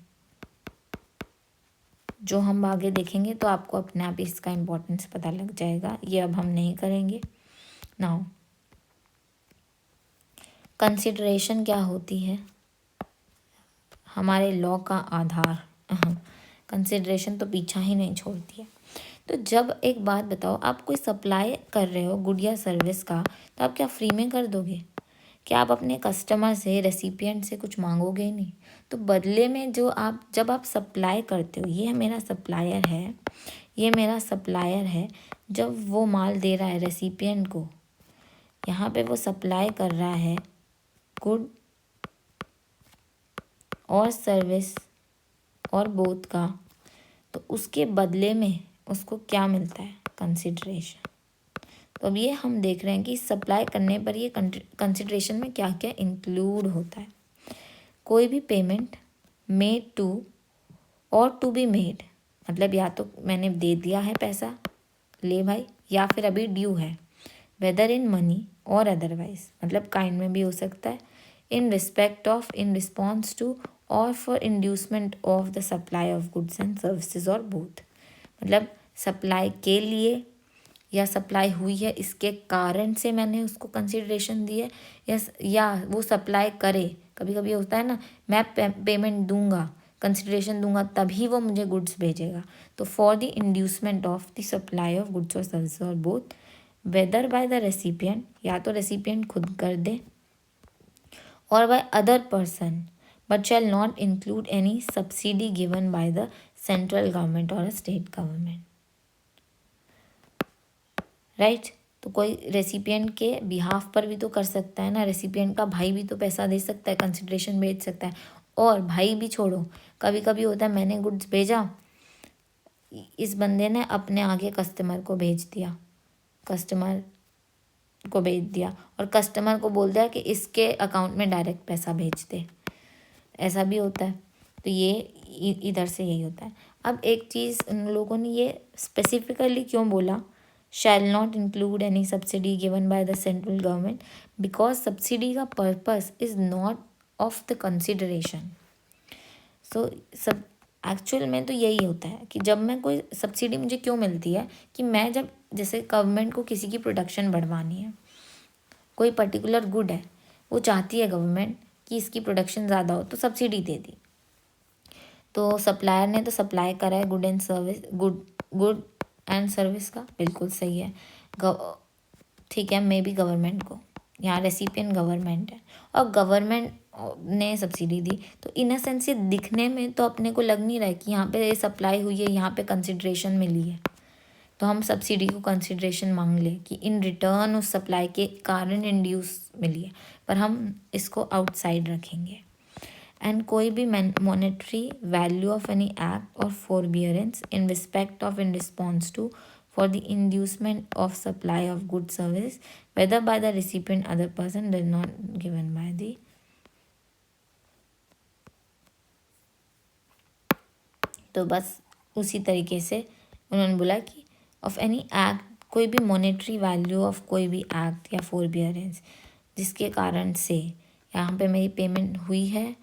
A: जो हम आगे देखेंगे तो आपको अपने आप इसका इम्पोर्टेंस पता लग जाएगा। ये अब हम नहीं करेंगे। नाउ कंसिडरेशन क्या होती है? हमारे लॉ का आधार। कंसिडरेशन तो पीछा ही नहीं छोड़ती है। तो जब एक बात बताओ, आप कोई सप्लाई कर रहे हो गुड या सर्विस का, तो आप क्या फ्री में कर दोगे? क्या आप अपने कस्टमर से, रेसिपिएंट से कुछ मांगोगे ही नहीं? तो बदले में जब आप सप्लाई करते हो, ये मेरा सप्लायर है, ये मेरा सप्लायर है, जब वो माल दे रहा है रेसिपिएंट को, यहाँ पे वो सप्लाई कर रहा है गुड और सर्विस और बोथ का, तो उसके बदले में उसको क्या मिलता है? कंसिडरेशन। तो अब ये हम देख रहे हैं कि सप्लाई करने पर ये कंसिडरेशन में क्या क्या इंक्लूड होता है। कोई भी पेमेंट मेड टू और टू बी मेड, मतलब या तो मैंने दे दिया है पैसा, ले भाई, या फिर अभी ड्यू है, whether in money or otherwise, मतलब काइंड में भी हो सकता है, in respect of, in response to or for inducement of the supply of goods and services or both, मतलब सप्लाई के लिए या सप्लाई हुई है इसके कारण से मैंने उसको कंसिडरेशन दी है, या वो सप्लाई करे। कभी कभी होता है ना, मैं पेमेंट दूंगा, कंसिडरेशन दूंगा, तभी वो मुझे गुड्स भेजेगा। तो for the inducement of the supply of goods और सर्विस और both, whether by the recipient, या तो रेसिपिएंट खुद कर दे, और by other person, but shell not include any subsidy given by the central government और स्टेट गवर्नमेंट। राइट। तो कोई रेसिपिएंट के बिहाफ पर भी तो कर सकता है ना, रेसिपिएंट का भाई भी तो पैसा दे सकता है, कंसिडरेशन भेज सकता है। और भाई भी छोड़ो, कभी कभी होता है मैंने गुड्स भेजा, इस बंदे ने अपने आगे कस्टमर को भेज दिया, और कस्टमर को बोल दिया कि इसके अकाउंट में डायरेक्ट पैसा भेज दे, ऐसा भी होता है। तो ये इधर से यही होता है। अब एक चीज़ उन लोगों ने ये स्पेसिफिकली क्यों बोला, shall not include any subsidy given by the central government, because subsidy का purpose is not of the consideration. So सब एक्चुअल में तो यही होता है कि जब मैं कोई सब्सिडी मुझे क्यों मिलती है, कि मैं जब जैसे गवर्नमेंट को किसी की प्रोडक्शन बढ़वानी है, कोई पर्टिकुलर गुड है, वो चाहती है गवर्नमेंट कि इसकी प्रोडक्शन ज़्यादा हो, तो सब्सिडी दे दी। तो सप्लायर ने तो सप्लाई करा है गुड एंड सर्विस का, बिल्कुल सही है, ठीक है, मे बी गवर्नमेंट को, यहाँ रेसिपिएंट गवर्नमेंट है और गवर्नमेंट ने सब्सिडी दी, तो इन अ सेंस ये दिखने में तो अपने को लग नहीं रहा है कि यहाँ पे सप्लाई हुई है, यहाँ पे कंसिडरेशन मिली है, तो हम सब्सिडी को कंसिडरेशन मांग ले कि इन रिटर्न उस सप्लाई के कारण इंड्यूस मिली है, पर हम इसको आउटसाइड रखेंगे। एंड कोई भी monetary value of any act or forbearance in respect of, in response to, for the inducement of supply of good service whether by the recipient other person does not given by the, तो बस उसी तरीके से उन्होंने बोला कि of any act, कोई भी मॉनेटरी वैल्यू ऑफ कोई भी एक्ट या फॉरबियरेंस जिसके कारण से यहाँ पे मेरी पेमेंट हुई है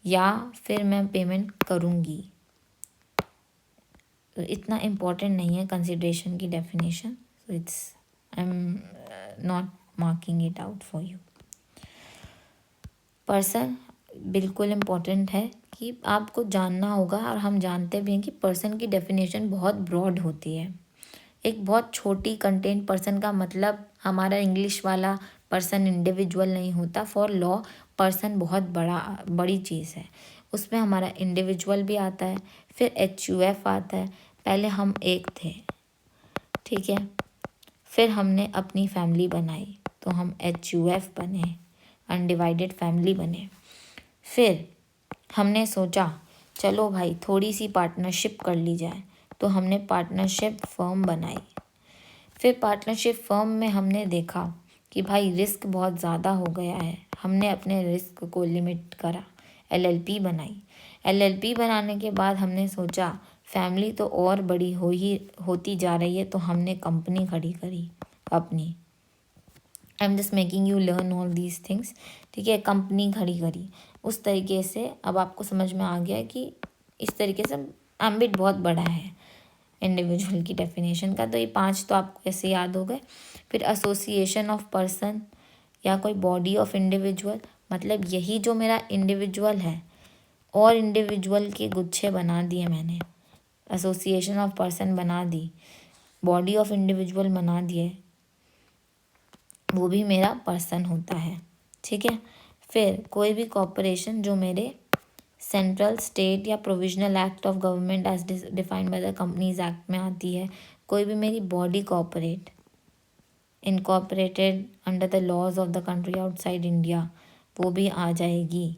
A: या फिर मैं पेमेंट करूँगी। तो इतना इम्पोर्टेंट नहीं है कंसिडरेशन की definition, so it's I am not marking it out for you. Person बिल्कुल इम्पोर्टेंट है कि आपको जानना होगा, और हम जानते भी हैं कि पर्सन की डेफिनेशन बहुत ब्रॉड होती है, एक बहुत छोटी कंटेंट पर्सन का मतलब हमारा इंग्लिश वाला पर्सन इंडिविजुअल नहीं होता। फॉर लॉ पर्सन बहुत बड़ी चीज़ है, उसमें हमारा इंडिविजुअल भी आता है, फिर HUF आता है। पहले हम एक थे, ठीक है, फिर हमने अपनी फैमिली बनाई तो हम HUF बने, अनडिवाइडेड फैमिली बने। फिर हमने सोचा चलो भाई थोड़ी सी पार्टनरशिप कर ली जाए, तो हमने पार्टनरशिप फर्म बनाई। फिर पार्टनरशिप फर्म में हमने देखा कि भाई रिस्क बहुत ज़्यादा हो गया है, हमने अपने रिस्क को लिमिट करा, LLP बनाई। LLP बनाने के बाद हमने सोचा फैमिली तो और बड़ी होती जा रही है, तो हमने कंपनी खड़ी करी अपनी। I am just making you learn all these things, ठीक है। कंपनी खड़ी करी उस तरीके से। अब आपको समझ में आ गया कि इस तरीके से एम्बिट बहुत बड़ा है इंडिविजुअल की डेफिनेशन का। तो ये 5 तो आपको ऐसे याद हो गए। फिर एसोसिएशन ऑफ पर्सन या कोई बॉडी ऑफ इंडिविजुअल, मतलब यही जो मेरा इंडिविजुअल है और इंडिविजुअल के गुच्छे बना दिए मैंने, एसोसिएशन ऑफ पर्सन बना दी, बॉडी ऑफ इंडिविजुअल बना दिए, वो भी मेरा पर्सन होता है, ठीक है। फिर कोई भी कॉर्पोरेशन जो मेरे सेंट्रल, स्टेट या provisional act of government as defined by the companies act में आती है। कोई भी मेरी body corporate incorporated under the laws of the country outside India, वो भी आ जाएगी।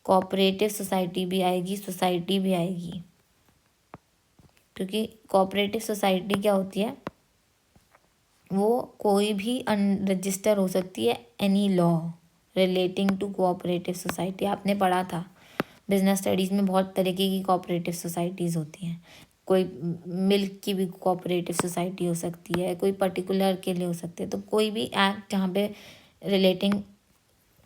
A: कोऑपरेटिव सोसाइटी भी आएगी, सोसाइटी भी आएगी, क्योंकि कोऑपरेटिव सोसाइटी क्या होती है, वो कोई भी अनरजिस्टर हो सकती है, any law relating to cooperative society. आपने पढ़ा था बिजनेस स्टडीज़ में, बहुत तरीके की कोऑपरेटिव सोसाइटीज़ होती हैं। कोई मिल्क की भी कोऑपरेटिव सोसाइटी हो सकती है, कोई पर्टिकुलर के लिए हो सकती है। तो कोई भी एक्ट जहाँ पे रिलेटिंग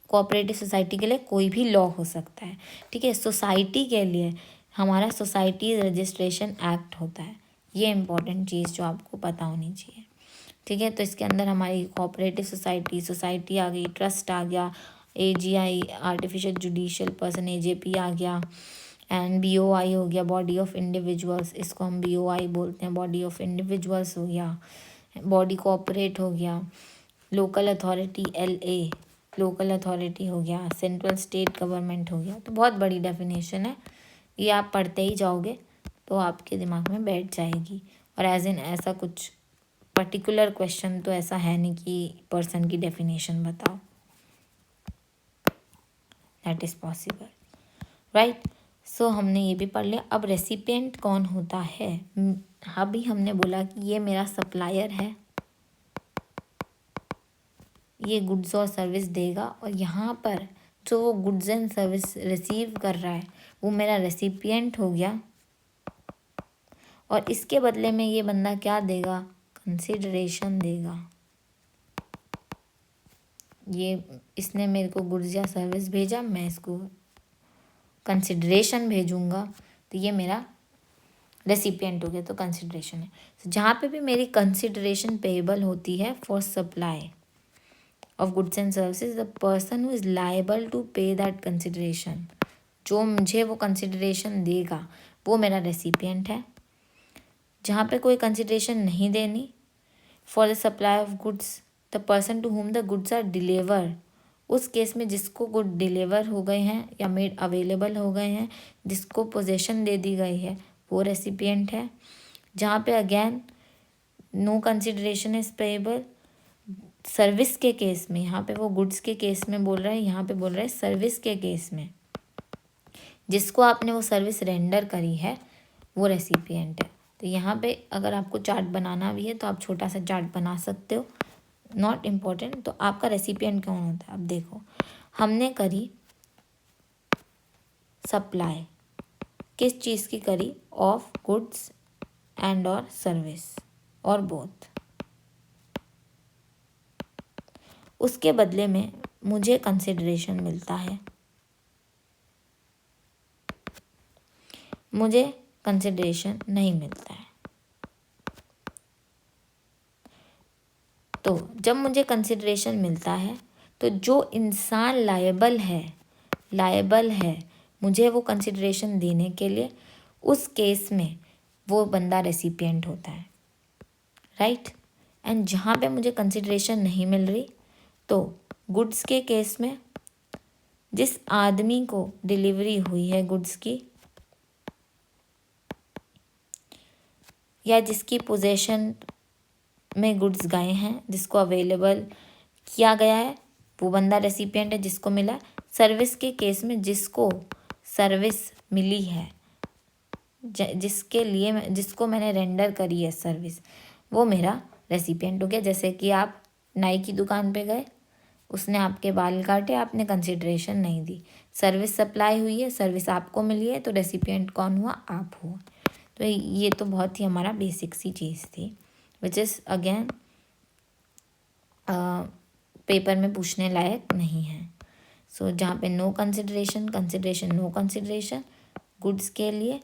A: कोऑपरेटिव सोसाइटी के लिए कोई भी लॉ हो सकता है, ठीक है। सोसाइटी के लिए हमारा सोसाइटी रजिस्ट्रेशन एक्ट होता है। ये इम्पोर्टेंट चीज़ जो आपको पता होनी चाहिए, ठीक है। तो इसके अंदर हमारी कोऑपरेटिव सोसाइटी आ गई, ट्रस्ट आ गया, AGI artificial judicial person AJP आ गया, एंड BOI हो गया, बॉडी ऑफ इंडिविजुअल्स, इसको हम BOI बोलते हैं, बॉडी ऑफ इंडिविजुअल्स हो गया, बॉडी कॉर्पोरेट हो गया, local authority LA local authority हो गया, सेंट्रल स्टेट गवर्नमेंट हो गया। तो बहुत बड़ी डेफिनेशन है, ये आप पढ़ते ही जाओगे तो आपके दिमाग में बैठ जाएगी। और एज इन ऐसा कुछ पर्टिकुलर क्वेश्चन तो ऐसा है नहीं कि पर्सन की डेफिनेशन बताओ, दैट इज़ पॉसिबल, राइट। सो हमने ये भी पढ़ लिया। अब रेसिपिएंट कौन होता है, अभी हमने बोला कि ये मेरा सप्लायर है, ये गुड्स और सर्विस देगा, और यहाँ पर जो वो गुड्स एंड सर्विस रिसीव कर रहा है वो मेरा रेसिपिएंट हो गया। और इसके बदले में ये बंदा क्या देगा, कंसिडरेशन देगा। ये इसने मेरे को गुड्स या सर्विस भेजा, मैं इसको कंसिडरेशन भेजूंगा, तो ये मेरा रेसिपिएंट हो गया, तो कंसिडरेशन है। तो जहाँ पे भी मेरी कंसिडरेशन पेएबल होती है for supply of goods and services, the person who is liable to pay that consideration, जो मुझे वो consideration देगा वो मेरा recipient है। जहाँ पे कोई consideration नहीं देनी, for the supply of goods, the person to whom the goods are delivered, उस केस में जिसको गुड डिलीवर हो गए हैं या मेड अवेलेबल हो गए हैं, जिसको पोजेशन दे दी गई है, वो रेसिपिएंट है। जहाँ पे again no consideration is payable, service के केस में, यहाँ पे वो गुड्स के केस में बोल रहा है, यहाँ पे बोल रहा है सर्विस के केस में, जिसको आपने वो सर्विस रेंडर करी है वो रेसिपिएंट है। तो यहाँ पे अगर आपको चार्ट बनाना भी है तो आप छोटा सा चार्ट बना सकते हो, नॉट इम्पोर्टेंट। तो आपका रेसिपिएंट कौन होता है, अब देखो हमने करी सप्लाई, किस चीज़ की करी, ऑफ गुड्स एंड और सर्विस और बोथ। उसके बदले में मुझे कंसिडरेशन मिलता है, मुझे कंसिडरेशन नहीं मिलता है। तो जब मुझे कंसिडरेशन मिलता है तो जो इंसान लायबल है मुझे वो कंसिडरेशन देने के लिए, उस केस में वो बंदा रेसिपिएंट होता है। राइट। एंड जहाँ पे मुझे कंसिडरेशन नहीं मिल रही, तो गुड्स के केस में जिस आदमी को डिलीवरी हुई है गुड्स की, या जिसकी पोजेशन में गुड्स गए हैं, जिसको अवेलेबल किया गया है, वो बंदा रेसिपिएंट है जिसको मिला। सर्विस के केस में जिसको सर्विस मिली है, जिसको मैंने रेंडर करी है सर्विस, वो मेरा रेसिपिएंट हो गया। जैसे कि आप नाई की दुकान पे गए, उसने आपके बाल काटे, आपने कंसिडरेशन नहीं दी, सर्विस सप्लाई हुई है, सर्विस आपको मिली है, तो रेसिपिएंट कौन हुआ? आप हुआ। तो ये तो बहुत ही हमारा बेसिक सी चीज़ थी, विच इज़ अगेन पेपर में पूछने लायक नहीं है। सो जहाँ पे no consideration, no consideration, goods के लिए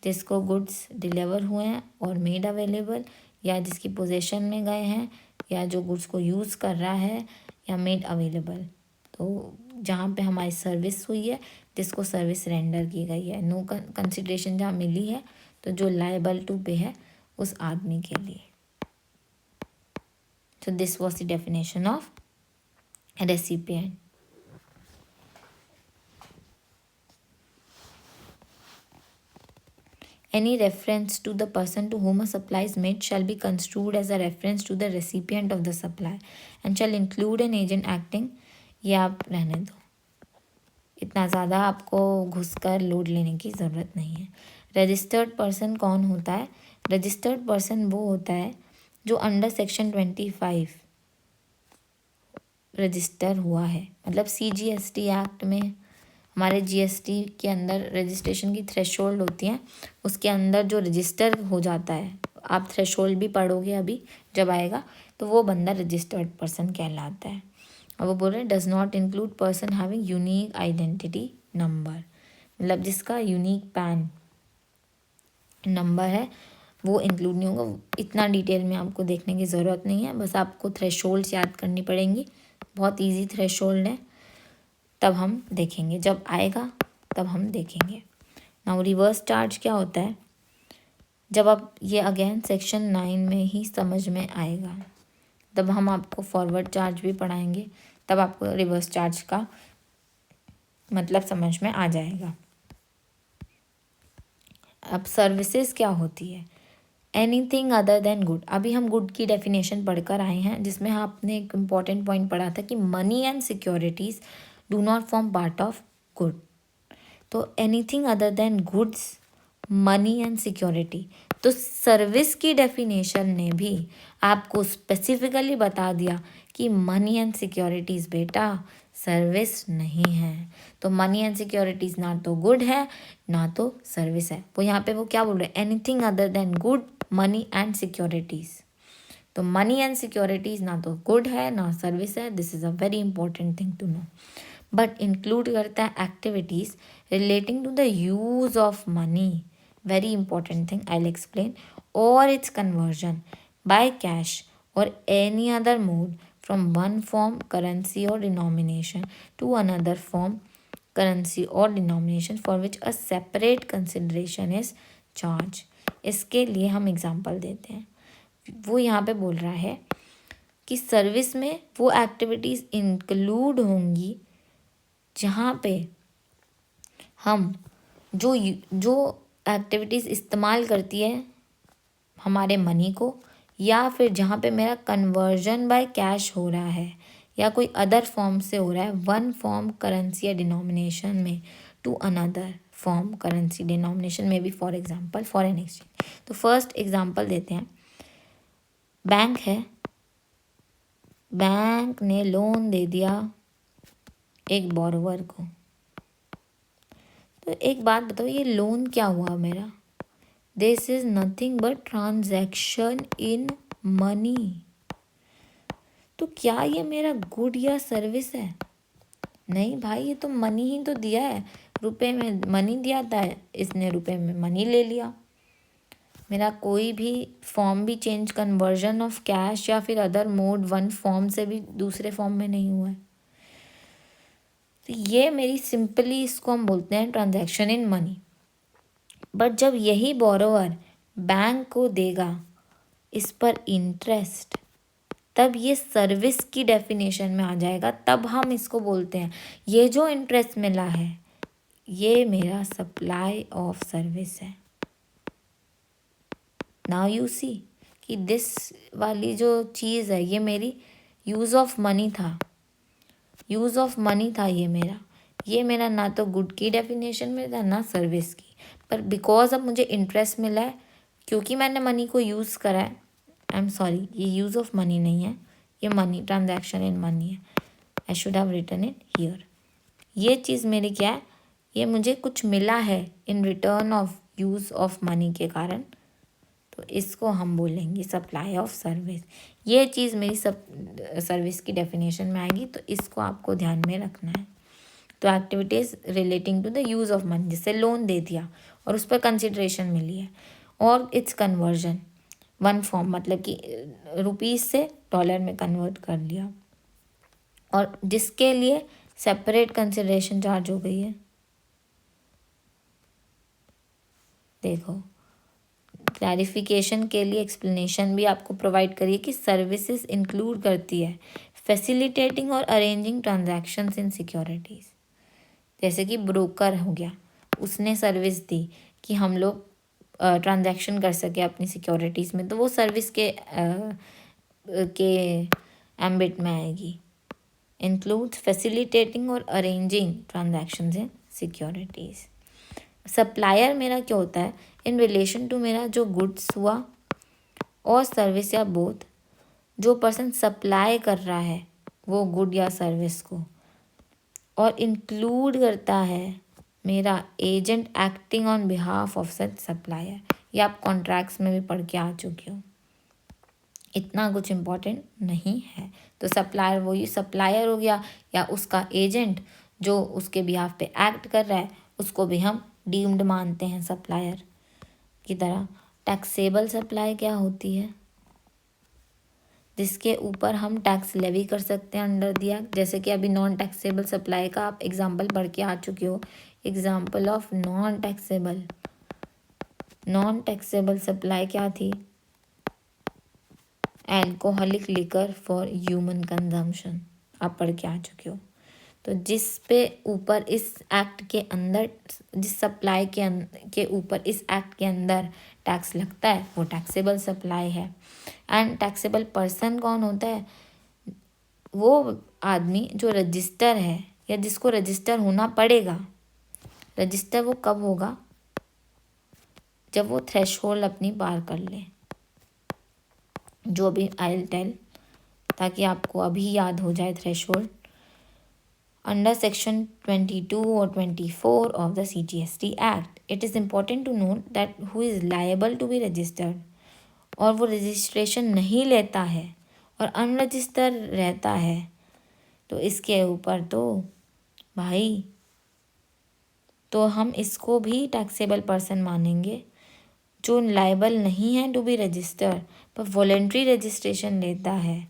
A: जिसको गुड्स डिलीवर हुए हैं और मेड अवेलेबल, या जिसकी पोजेशन में गए हैं, या जो गुड्स को यूज़ कर रहा है, या मेड अवेलेबल। तो जहाँ पे हमारी सर्विस हुई है, जिसको सर्विस रेंडर की गई है। नो कंसिडरेशन जहाँ मिली है, तो जो लायबल टू पे है उस आदमी के लिए। So this was the definition of recipient. Any reference to the person to whom a supply is made shall be construed as a reference to the recipient of the supply and shall include an agent acting. ये आप रहने दो, इतना ज़्यादा आपको घुसकर load लेने की ज़रूरत नहीं है। रजिस्टर्ड पर्सन कौन होता है? रजिस्टर्ड पर्सन वो होता है जो अंडर सेक्शन 25 रजिस्टर हुआ है। मतलब CGST एक्ट में, हमारे GST के अंदर रजिस्ट्रेशन की थ्रेशोल्ड होती है, उसके अंदर जो रजिस्टर हो जाता है, आप थ्रेशोल्ड भी पढ़ोगे अभी जब आएगा, तो वो बंदा रजिस्टर्ड पर्सन कहलाता है। और वो बोल रहे हैं does not include person having unique identity number, मतलब जिसका यूनिक पैन नंबर है वो इंक्लूड नहीं होगा। इतना डिटेल में आपको देखने की ज़रूरत नहीं है, बस आपको थ्रेशोल्ड्स याद करनी पड़ेंगी। बहुत इजी थ्रेशोल्ड है, तब हम देखेंगे, जब आएगा तब हम देखेंगे। नाउ रिवर्स चार्ज क्या होता है? जब आप ये अगेन सेक्शन 9 में ही समझ में आएगा, तब हम आपको फॉरवर्ड चार्ज भी पढ़ाएंगे, तब आपको रिवर्स चार्ज का मतलब समझ में आ जाएगा। अब सर्विसेज क्या होती है? Anything other than good. अभी हम गुड की डेफिनेशन पढ़कर आए हैं, जिसमें आपने एक इम्पॉर्टेंट पॉइंट पढ़ा था कि money and securities do not form part of good. तो anything other than goods, money and security. तो सर्विस की डेफिनेशन ने भी आपको स्पेसिफिकली बता दिया कि मनी एंड सिक्योरिटीज़ बेटा सर्विस नहीं है। तो मनी एंड सिक्योरिटीज़ ना तो गुड है ना तो सर्विस है। वो यहाँ पे वो क्या बोल रहे हैं? Anything other than good, money and securities. तो मनी एंड सिक्योरिटीज़ ना तो गुड है ना सर्विस है। This is a very important thing to know. But include करता है activities relating to the use of money, very important thing, I will explain, or its conversion by cash or any other mode from one form currency or denomination to another form currency or denomination for which a separate consideration is charge. इसके लिए हम example देते हैं। वो यहाँ पे बोल रहा है कि सर्विस में वो एक्टिविटीज़ इंक्लूड होंगी जहाँ पे हम जो एक्टिविटीज़ इस्तेमाल करती है हमारे मनी को, या फिर जहाँ पे मेरा कन्वर्जन बाय कैश हो रहा है या कोई अदर फॉर्म से हो रहा है, वन फॉर्म करेंसी या डिनोमिनेशन में to another form currency denomination में भी, फॉर एग्जांपल फॉरेन एक्सचेंज। तो फर्स्ट एग्जांपल देते हैं। बैंक है, बैंक ने लोन दे दिया एक बोरोवर को। तो एक बात बताओ, ये लोन क्या हुआ मेरा? This is nothing but transaction in money. तो क्या ये मेरा गुड या सर्विस है? नहीं भाई, ये तो मनी ही तो दिया है, रुपए में मनी दिया था, इसने रुपए में मनी ले लिया। मेरा कोई भी फॉर्म भी चेंज, कन्वर्जन ऑफ कैश या फिर अदर मोड वन फॉर्म से भी दूसरे फॉर्म में नहीं हुआ है। तो ये मेरी सिंपली, इसको हम बोलते हैं ट्रांजैक्शन इन मनी। बट जब यही बोरोवर बैंक को देगा इस पर इंटरेस्ट, तब ये सर्विस की डेफिनेशन में आ जाएगा। तब हम इसको बोलते हैं ये जो इंटरेस्ट मिला है ये मेरा सप्लाई ऑफ सर्विस है। नाउ यू सी कि दिस वाली जो चीज़ है ये मेरी यूज़ ऑफ मनी था, यूज़ ऑफ मनी था ये मेरा ना तो गुड की डेफिनेशन में था ना सर्विस की, पर बिकॉज अब मुझे इंटरेस्ट मिला है क्योंकि मैंने मनी को यूज़ करा है। आई एम सॉरी, ये यूज़ ऑफ मनी नहीं है, ये मनी ट्रांजैक्शन इन मनी है। I should have written it here. ये चीज़ मेरी क्या है, ये मुझे कुछ मिला है in return of use of money के कारण, तो इसको हम बोलेंगे सप्लाई ऑफ सर्विस। ये चीज़ मेरी सर्विस की डेफिनेशन में आएगी, तो इसको आपको ध्यान में रखना है। तो activities relating to the use of money, जैसे लोन दे दिया और उस पर कंसिडरेशन मिली है, और इट्स कन्वर्जन वन फॉर्म, मतलब कि रुपीज़ से डॉलर में कन्वर्ट कर लिया, और जिसके लिए सेपरेट कंसिडरेशन चार्ज हो गई है। देखो, क्लैरिफिकेशन के लिए एक्सप्लेनेशन भी आपको प्रोवाइड करिए कि सर्विसेज इंक्लूड करती है फैसिलिटेटिंग और अरेंजिंग ट्रांजैक्शंस इन सिक्योरिटीज़। जैसे कि ब्रोकर हो गया, उसने सर्विस दी कि हम लोग ट्रांजैक्शन कर सके अपनी सिक्योरिटीज़ में, तो वो सर्विस के एम्बिट में आएगी। इंक्लूड्स फैसिलिटेटिंग और arranging transactions in securities. Supplier मेरा क्या होता है, इन रिलेशन टू मेरा जो गुड्स हुआ और सर्विस या बोथ, जो पर्सन सप्लाई कर रहा है वो गुड या सर्विस को, और इंक्लूड करता है मेरा agent acting on behalf of such supplier. ये आप कॉन्ट्रैक्ट्स में भी पढ़ के आ चुके हो, इतना कुछ इम्पोर्टेंट नहीं है। तो सप्लायर वही सप्लायर हो गया, या उसका एजेंट जो उसके बिहाफ पे एक्ट कर रहा है, उसको भी हम डीम्ड मानते हैं सप्लायर की तरह। टैक्सेबल सप्लाई क्या होती है, जिसके ऊपर हम टैक्स लेवी कर सकते हैं अंडर दिया, जैसे कि अभी नॉन टैक्सेबल सप्लाई का आप एग्जांपल पढ़ के आ चुके हो। Example of non taxable supply क्या थी, alcoholic liquor for human consumption, आप पढ़ के आ चुके हो। तो जिस पे ऊपर इस एक्ट के अंदर, जिस सप्लाई के ऊपर इस एक्ट के अंदर टैक्स लगता है वो टैक्सेबल सप्लाई है। एंड टैक्सेबल पर्सन कौन होता है, वो आदमी जो रजिस्टर है या जिसको रजिस्टर होना पड़ेगा। रजिस्टर वो कब होगा, जब वो थ्रेशहोल्ड अपनी पार कर ले, जो भी आई विल टेल, ताकि आपको अभी याद हो जाए threshold. Under Section 22 or 24 of the CGST Act, it is important to note that who is liable to be registered, और वो रजिस्ट्रेशन नहीं लेता है और अनरजिस्टर्ड रहता है, तो इसके ऊपर तो भाई, तो हम इसको भी टैक्सेबल पर्सन मानेंगे। जो लायबल नहीं है टू बी रजिस्टर्ड पर वॉलेंट्री रजिस्ट्रेशन लेता है,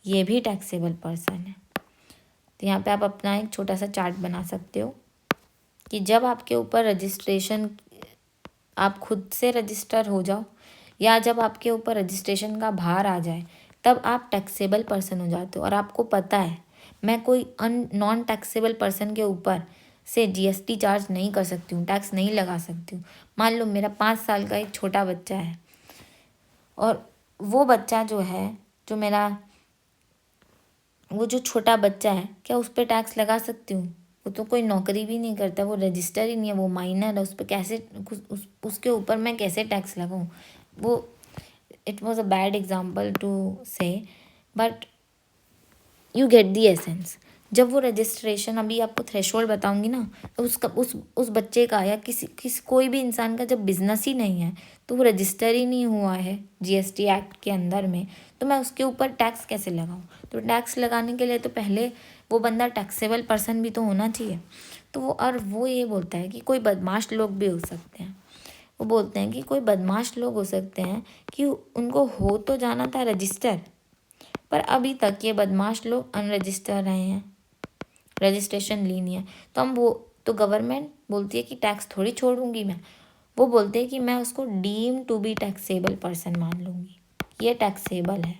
A: ये भी टैक्सेबल पर्सन है। तो यहाँ पे आप अपना एक छोटा सा चार्ट बना सकते हो कि जब आपके ऊपर रजिस्ट्रेशन, आप खुद से रजिस्टर हो जाओ या जब आपके ऊपर रजिस्ट्रेशन का भार आ जाए, तब आप टैक्सेबल पर्सन हो जाते हो। और आपको पता है मैं कोई नॉन टैक्सेबल पर्सन के ऊपर से जीएसटी चार्ज नहीं कर सकती हूँ, टैक्स नहीं लगा सकती हूँ। मान लो मेरा 5 साल का एक छोटा बच्चा है, और वो बच्चा जो है, जो मेरा वो जो छोटा बच्चा है, क्या उस पर टैक्स लगा सकती हूँ? वो तो कोई नौकरी भी नहीं करता, वो रजिस्टर ही नहीं है, वो माइनर है, उस पर कैसे उसके ऊपर मैं कैसे टैक्स लगाऊँ? वो it was a bad example to say, but you get the essence. जब वो रजिस्ट्रेशन, अभी आपको थ्रेशोल्ड बताऊंगी ना, तो उसका उस बच्चे का या किसी कोई भी इंसान का जब बिजनेस ही नहीं है, तो वो रजिस्टर ही नहीं हुआ है जीएसटी एक्ट के अंदर में, तो मैं उसके ऊपर टैक्स कैसे लगाऊं? तो टैक्स लगाने के लिए तो पहले वो बंदा टैक्सेबल पर्सन भी तो होना चाहिए। तो वो ये बोलता है कि कोई बदमाश लोग भी हो सकते हैं। वो बोलते हैं कि कोई बदमाश लोग हो सकते हैं कि उनको हो तो जाना था रजिस्टर, पर अभी तक ये बदमाश लोग अनरजिस्टर रहे हैं, रजिस्ट्रेशन ली नहीं है। तो तो गवर्नमेंट बोलती है कि टैक्स थोड़ी छोड़ूंगी मैं, वो बोलते हैं कि मैं उसको deem to be taxable person मान लूँगी। ये टैक्सेबल है।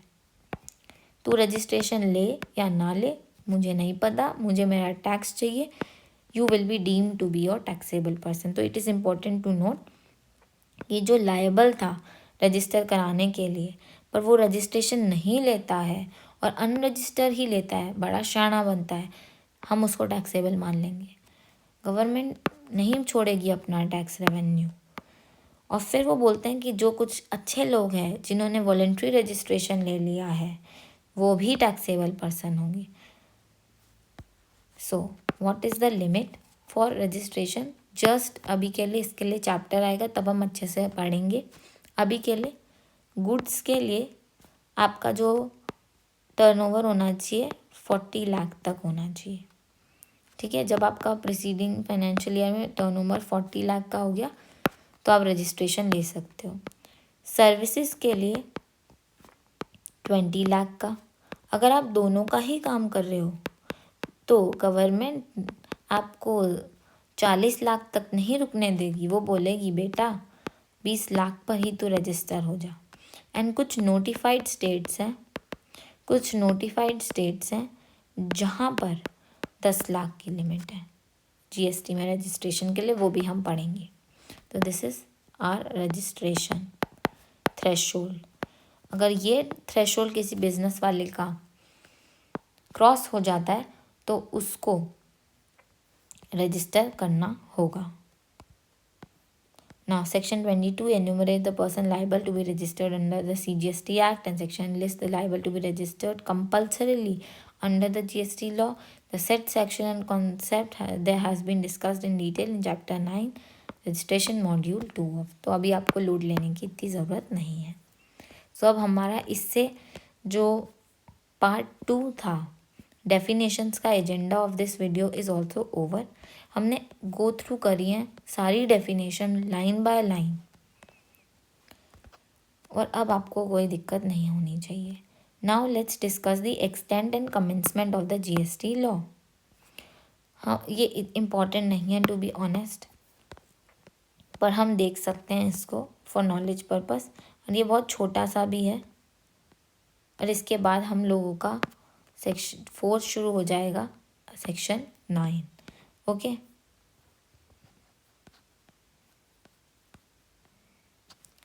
A: तू रजिस्ट्रेशन ले या ना ले मुझे नहीं पता, मुझे मेरा टैक्स चाहिए, you will be deemed to be your taxable person. तो it is important to note कि जो लायबल था रजिस्टर कराने के लिए पर वो रजिस्ट्रेशन नहीं लेता है और अनरजिस्टर ही लेता है, बड़ा शाना बनता है, हम उसको टैक्सेबल मान लेंगे। गवर्नमेंट नहीं छोड़ेगी अपना टैक्स रेवेन्यू। और फिर वो बोलते हैं कि जो कुछ अच्छे लोग हैं जिन्होंने वॉलंटरी रजिस्ट्रेशन ले लिया है वो भी टैक्सेबल पर्सन होंगे। So what is the limit for registration? Just अभी के लिए इसके लिए चैप्टर आएगा तब हम अच्छे से पढ़ेंगे। अभी के लिए गुड्स के लिए आपका जो टर्नओवर होना चाहिए 40 लाख तक होना चाहिए। ठीक है, जब आपका प्रीसीडिंग फाइनेंशियल ईयर में टर्नओवर 40 लाख का हो गया तो आप रजिस्ट्रेशन ले सकते हो। सर्विसेज के लिए 20 लाख का। अगर आप दोनों का ही काम कर रहे हो तो गवर्नमेंट आपको 40 लाख तक नहीं रुकने देगी, वो बोलेगी बेटा 20 लाख पर ही तो रजिस्टर हो जा। एंड कुछ नोटिफाइड स्टेट्स हैं जहाँ पर 10 लाख की लिमिट है जीएसटी में रजिस्ट्रेशन के लिए, वो भी हम पढ़ेंगे। तो this is our registration threshold. अगर ये थ्रेशोल्ड किसी बिजनेस वाले का क्रॉस हो जाता है तो उसको रजिस्टर करना होगा। Now, Section 22 enumerate the person liable to be registered under the CGST Act, and Section lists the liable to be registered compulsorily under the GST law. The said section and concept there has been discussed in detail in Chapter 9, Registration Module 2 of. तो अभी आपको load लेने की इतनी ज़रूरत नहीं है। सो अब हमारा इससे जो पार्ट 2 था डेफिनेशंस का agenda of this video is also over. हमने गो थ्रू करी हैं सारी डेफिनेशन लाइन बाय लाइन और अब आपको कोई दिक्कत नहीं होनी चाहिए। Now let's discuss the extent and commencement of the GST law. हाँ, ये इम्पॉर्टेंट नहीं है टू बी ऑनेस्ट, पर हम देख सकते हैं इसको फॉर नॉलेज पर्पस, और ये बहुत छोटा सा भी है। और इसके बाद हम लोगों का सेक्शन 4 शुरू हो जाएगा, section 9। Okay,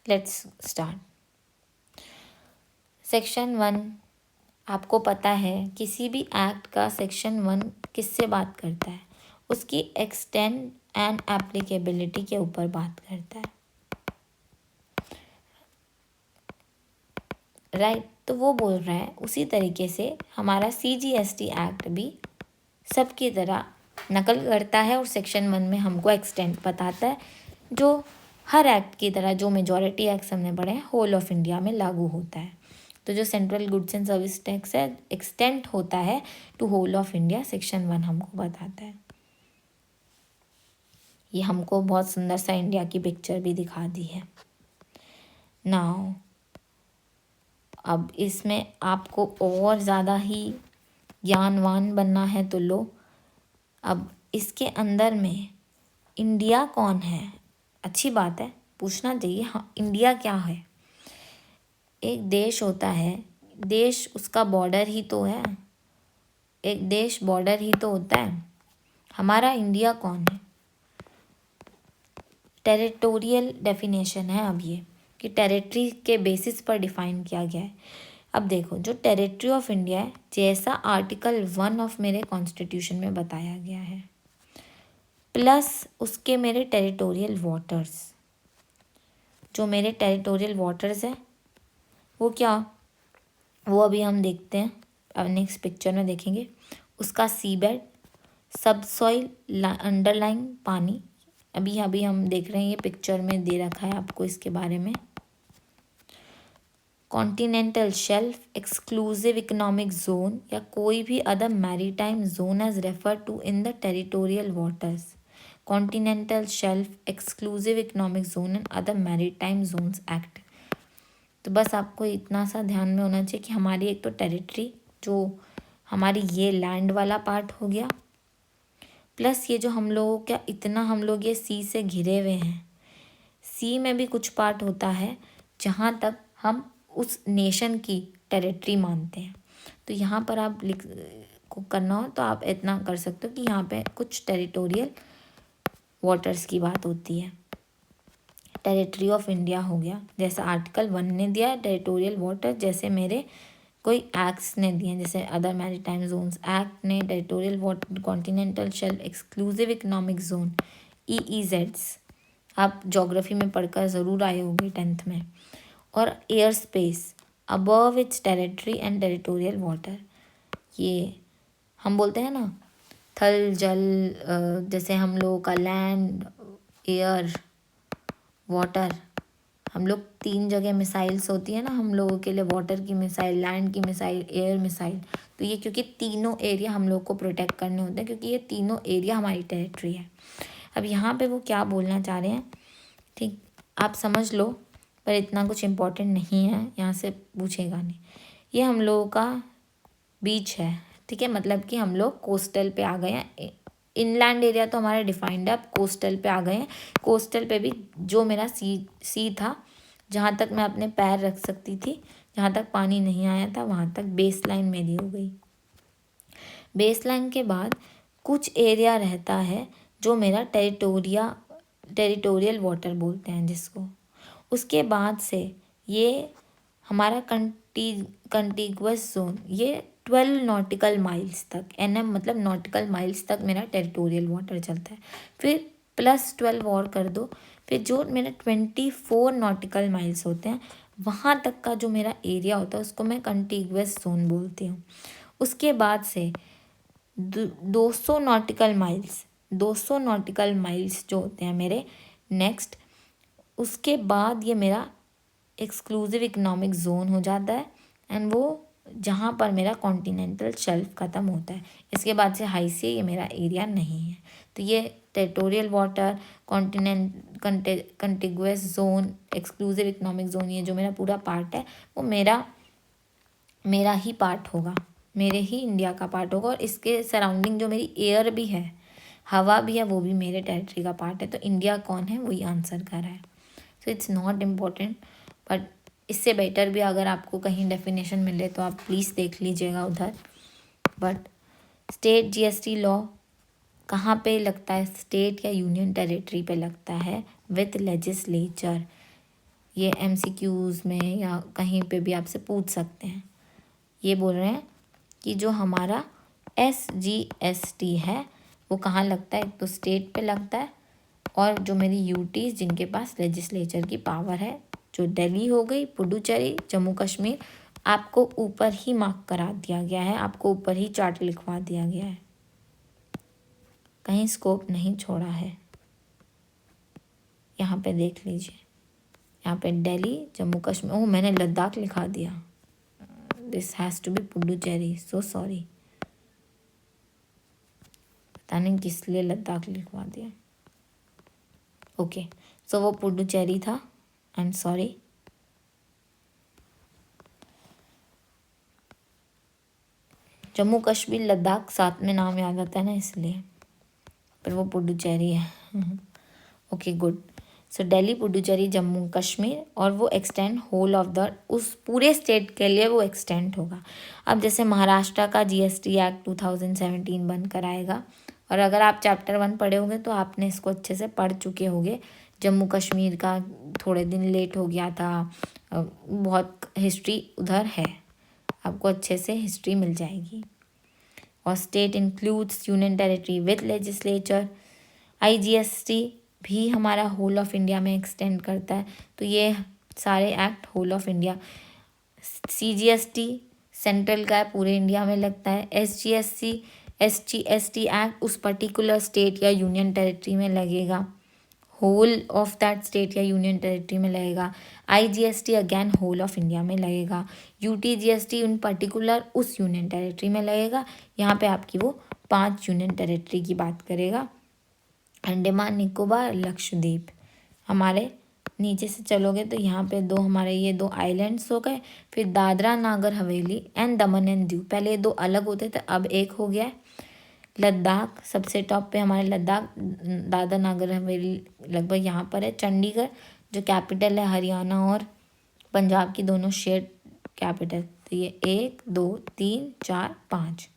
A: let's start. Section 1 आपको पता है किसी भी एक्ट का सेक्शन 1 किससे बात करता है? उसकी एक्सटेंट एंड एप्लीकेबिलिटी के ऊपर बात करता है, राइट। तो वो बोल रहा है उसी तरीके से हमारा CGST एक्ट भी सबकी तरह नकल करता है और सेक्शन 1 में हमको एक्सटेंट बताता है, जो हर एक्ट की तरह जो मेजॉरिटी एक्ट हमने पढ़े हैं होल ऑफ इंडिया में लागू होता है। तो जो central goods and service tax है एक्सटेंट होता है to whole of India, section 1 हमको बताता है। ये हमको बहुत सुंदर सा इंडिया की पिक्चर भी दिखा दी है। नाउ अब इसमें आपको और ज़्यादा ही ज्ञानवान बनना है तो लो, अब इसके अंदर में इंडिया कौन है? अच्छी बात है, पूछना चाहिए। हाँ, इंडिया क्या है? एक देश होता है, देश उसका बॉर्डर ही तो है, एक देश बॉर्डर ही तो होता है। हमारा इंडिया कौन है? टेरिटोरियल डेफिनेशन है अब ये, कि टेरिटरी के बेसिस पर डिफाइन किया गया है। अब देखो, जो टेरिटरी ऑफ इंडिया है जैसा आर्टिकल 1 ऑफ मेरे कॉन्स्टिट्यूशन में बताया गया है, प्लस उसके मेरे टेरिटोरियल वाटर्स, जो मेरे टेरिटोरियल वाटर्स है वो क्या, वो अभी हम देखते हैं, अब नेक्स्ट पिक्चर में देखेंगे। उसका सी बेड, सब सॉइल, अंडरलाइन पानी, अभी अभी हम देख रहे हैं, ये पिक्चर में दे रखा है आपको इसके बारे में। Continental shelf, exclusive economic zone या कोई भी other maritime zone as refer to in the territorial waters. Continental shelf, exclusive economic zone and other maritime zones act. तो बस आपको इतना सा ध्यान में होना चाहिए कि हमारी एक तो टेरिटरी, जो हमारी ये लैंड वाला पार्ट हो गया, प्लस ये जो हम लोगों का इतना हम लोग ये सी से घिरे हुए हैं, सी में भी कुछ पार्ट होता है जहाँ तक हम उस नेशन की टेरिटरी मानते हैं। तो यहाँ पर आप को करना हो तो आप इतना कर सकते हो कि यहाँ पे कुछ टेरिटोरियल वाटर्स की बात होती है। टेरिटरी ऑफ इंडिया हो गया, जैसे आर्टिकल 1 ने दिया है टेरिटोरियल वाटर, जैसे मेरे कोई एक्ट्स ने दिए हैं, जैसे अदर मैरीटाइम जोन्स एक्ट ने territorial water continental shelf exclusive economic zone EEZs, आप ज्योग्राफी में पढ़कर ज़रूर आए होंगे 10th में। और air space above it's territory and territorial water, ये हम बोलते हैं ना थल जल, जैसे हम लोगों का लैंड एयर वाटर, हम लोग 3 जगह मिसाइल्स होती है ना हम लोगों के लिए, वाटर की मिसाइल, लैंड की मिसाइल, एयर मिसाइल। तो ये क्योंकि तीनों एरिया हम लोग को प्रोटेक्ट करने होते हैं, क्योंकि ये तीनों एरिया हमारी टेरिटरी है। अब यहाँ पे वो क्या बोलना चाह रहे हैं, ठीक आप समझ लो, पर इतना कुछ इम्पोर्टेंट नहीं है, यहाँ से पूछेगा नहीं। ये हम लोगों का बीच है, ठीक है, मतलब कि हम लोग कोस्टल पे आ गए हैं। इनलैंड एरिया तो हमारा डिफाइंड है, अब कोस्टल पे आ गए हैं। कोस्टल पे भी जो मेरा सी था, जहाँ तक मैं अपने पैर रख सकती थी, जहाँ तक पानी नहीं आया था, वहाँ तक बेस लाइन मेरी हो गई। बेस लाइन के बाद कुछ एरिया रहता है जो मेरा टेरिटोरियल वाटर बोलते हैं जिसको। उसके बाद से ये हमारा कंटिगुअस जोन, ये 12 नॉटिकल माइल्स तक, NM मतलब नॉटिकल माइल्स तक मेरा टेरिटोरियल वाटर चलता है। फिर +12 और कर दो, फिर जो मेरा 24 नॉटिकल माइल्स होते हैं, वहाँ तक का जो मेरा एरिया होता है उसको मैं कंटिगुअस जोन बोलती हूँ। उसके बाद से 200 नॉटिकल माइल्स जो होते हैं मेरे नेक्स्ट, उसके बाद ये मेरा एक्सक्लूसिव इकोनॉमिक जोन हो जाता है, एंड वो जहाँ पर मेरा कॉन्टिनेंटल शेल्फ ख़त्म होता है। इसके बाद से हाई सी ये मेरा एरिया नहीं है। तो ये territorial water, contiguous zone, exclusive economic zone, ये जो मेरा पूरा पार्ट है वो मेरा ही पार्ट होगा, मेरे ही इंडिया का पार्ट होगा। और इसके सराउंडिंग जो मेरी एयर भी है, हवा भी है, वो भी मेरे टेरिटरी का पार्ट है। तो इंडिया कौन है वही आंसर कर रहा है। So it's not important, but इससे बेटर भी अगर आपको कहीं डेफिनेशन मिले तो आप प्लीज़ देख लीजिएगा उधर। बट स्टेट GST लॉ कहाँ पे लगता है, स्टेट या यूनियन टेरिटरी पे लगता है विथ लेजिस्लेचर। ये MCQs में या कहीं पे भी आपसे पूछ सकते हैं। ये बोल रहे हैं कि जो हमारा SGST है वो कहाँ लगता है, एक तो स्टेट पे लगता है, और जो मेरी यूटीज जिनके पास लेजिस्लेचर की पावर है, जो दिल्ली हो गई, पुडुचेरी, जम्मू कश्मीर, आपको ऊपर ही मार्क करा दिया गया है, आपको ऊपर ही चार्ट लिखवा दिया गया है, कहीं स्कोप नहीं छोड़ा है। यहाँ पे देख लीजिए, यहाँ पे दिल्ली, जम्मू कश्मीर, ओह मैंने लद्दाख लिखा दिया, this has to be Puducherry, so sorry, पता नहीं किस लिए लद्दाख लिखवा दिया। ओके, सो वो पुडुचेरी था, आई एम सॉरी। जम्मू कश्मीर लद्दाख साथ में नाम याद आता है ना इसलिए, पर वो पुडुचेरी है। Okay good. So Delhi, Puducherry, Jammu Kashmir, और वो एक्सटेंड होल ऑफ द, उस पूरे स्टेट के लिए वो एक्सटेंड होगा। अब जैसे महाराष्ट्र का GST एक्ट 2017 बनकर आएगा, और अगर आप चैप्टर 1 पढ़े होंगे तो आपने इसको अच्छे से पढ़ चुके होंगे। जम्मू कश्मीर का थोड़े दिन लेट हो गया था, बहुत हिस्ट्री उधर है, आपको अच्छे से हिस्ट्री मिल जाएगी। और state includes union territory with legislature. IGST भी हमारा होल ऑफ इंडिया में एक्सटेंड करता है, तो ये सारे act whole of India. CGST central का है, पूरे इंडिया में लगता है। SGST एक्ट उस पर्टिकुलर स्टेट या यूनियन टेरिटरी में लगेगा, होल ऑफ दैट स्टेट या यूनियन टेरिटरी में लगेगा। IGST again whole of India में लगेगा। UTGST उन पर्टिकुलर उस यूनियन टेरिटरी में लगेगा। यहाँ पे आपकी वो 5 यूनियन टेरिटरी की बात करेगा, अंडमान निकोबार, लक्षद्वीप। हमारे नीचे से चलोगे तो यहाँ पे हमारे ये 2 आइलैंड्स हो गए। फिर Dadra Nagar Haveli and Daman and Diu, पहले ये 2 अलग होते थे, अब एक हो गया है। लद्दाख सबसे टॉप पे हमारे लद्दाख, दादरा नागर हवेली लगभग यहाँ पर है। चंडीगढ़ जो कैपिटल है हरियाणा और पंजाब की दोनों शेयर कैपिटल, तो ये 1 2 3 4 5,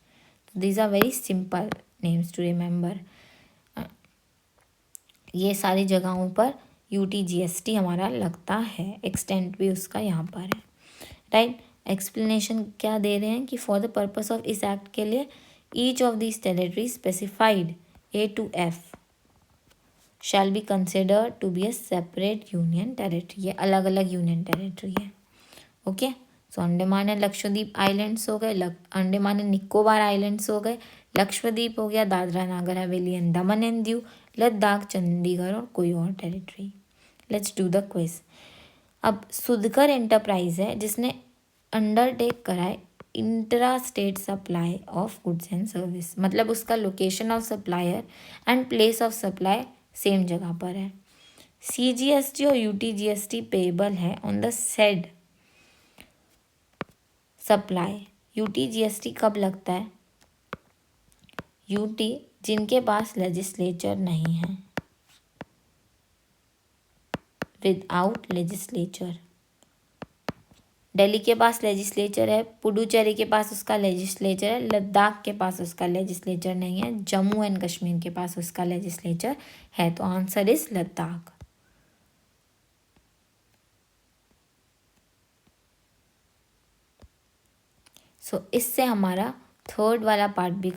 A: these are very simple names to remember. ये सारी जगहों पर UTGST हमारा लगता है, एक्सटेंट भी उसका यहाँ पर है, राइट। एक्सप्लेनेशन क्या दे रहे हैं कि फॉर द पर्पस ऑफ इस एक्ट के लिए each of this territory specified A to F shall be considered to be a separate union territory, ये अलग अलग यूनियन टेरिटरी है, okay. So Andaman and Lakshadweep islands हो गए, अंडमान एंड निकोबार आइलैंड्स हो गए, लक्षद्वीप हो गया, Dadra Nagar Haveli and Daman and Diu, Ladakh, Chandigarh और कोई और territory. Let's do the quiz. अब सुधकर एंटरप्राइज है जिसने अंडरटेक करा है intra state supply of goods and service, मतलब उसका location of supplier and place of supply same जगह पर है। CGST और UTGST पेएबल है on the said supply. UTGST कब लगता है? UT जिनके पास लेजिस्लेचर नहीं है, विदाउट लेजिस्लेचर। दिल्ली के पास लेजिस्लेचर है, पुडुचेरी के पास उसका लेजिस्लेचर है, लद्दाख के पास उसका लेजिस्लेचर नहीं है, जम्मू एंड कश्मीर के पास उसका लेजिस्लेचर है, तो आंसर इज लद्दाख। सो इससे हमारा थर्ड वाला पार्ट भी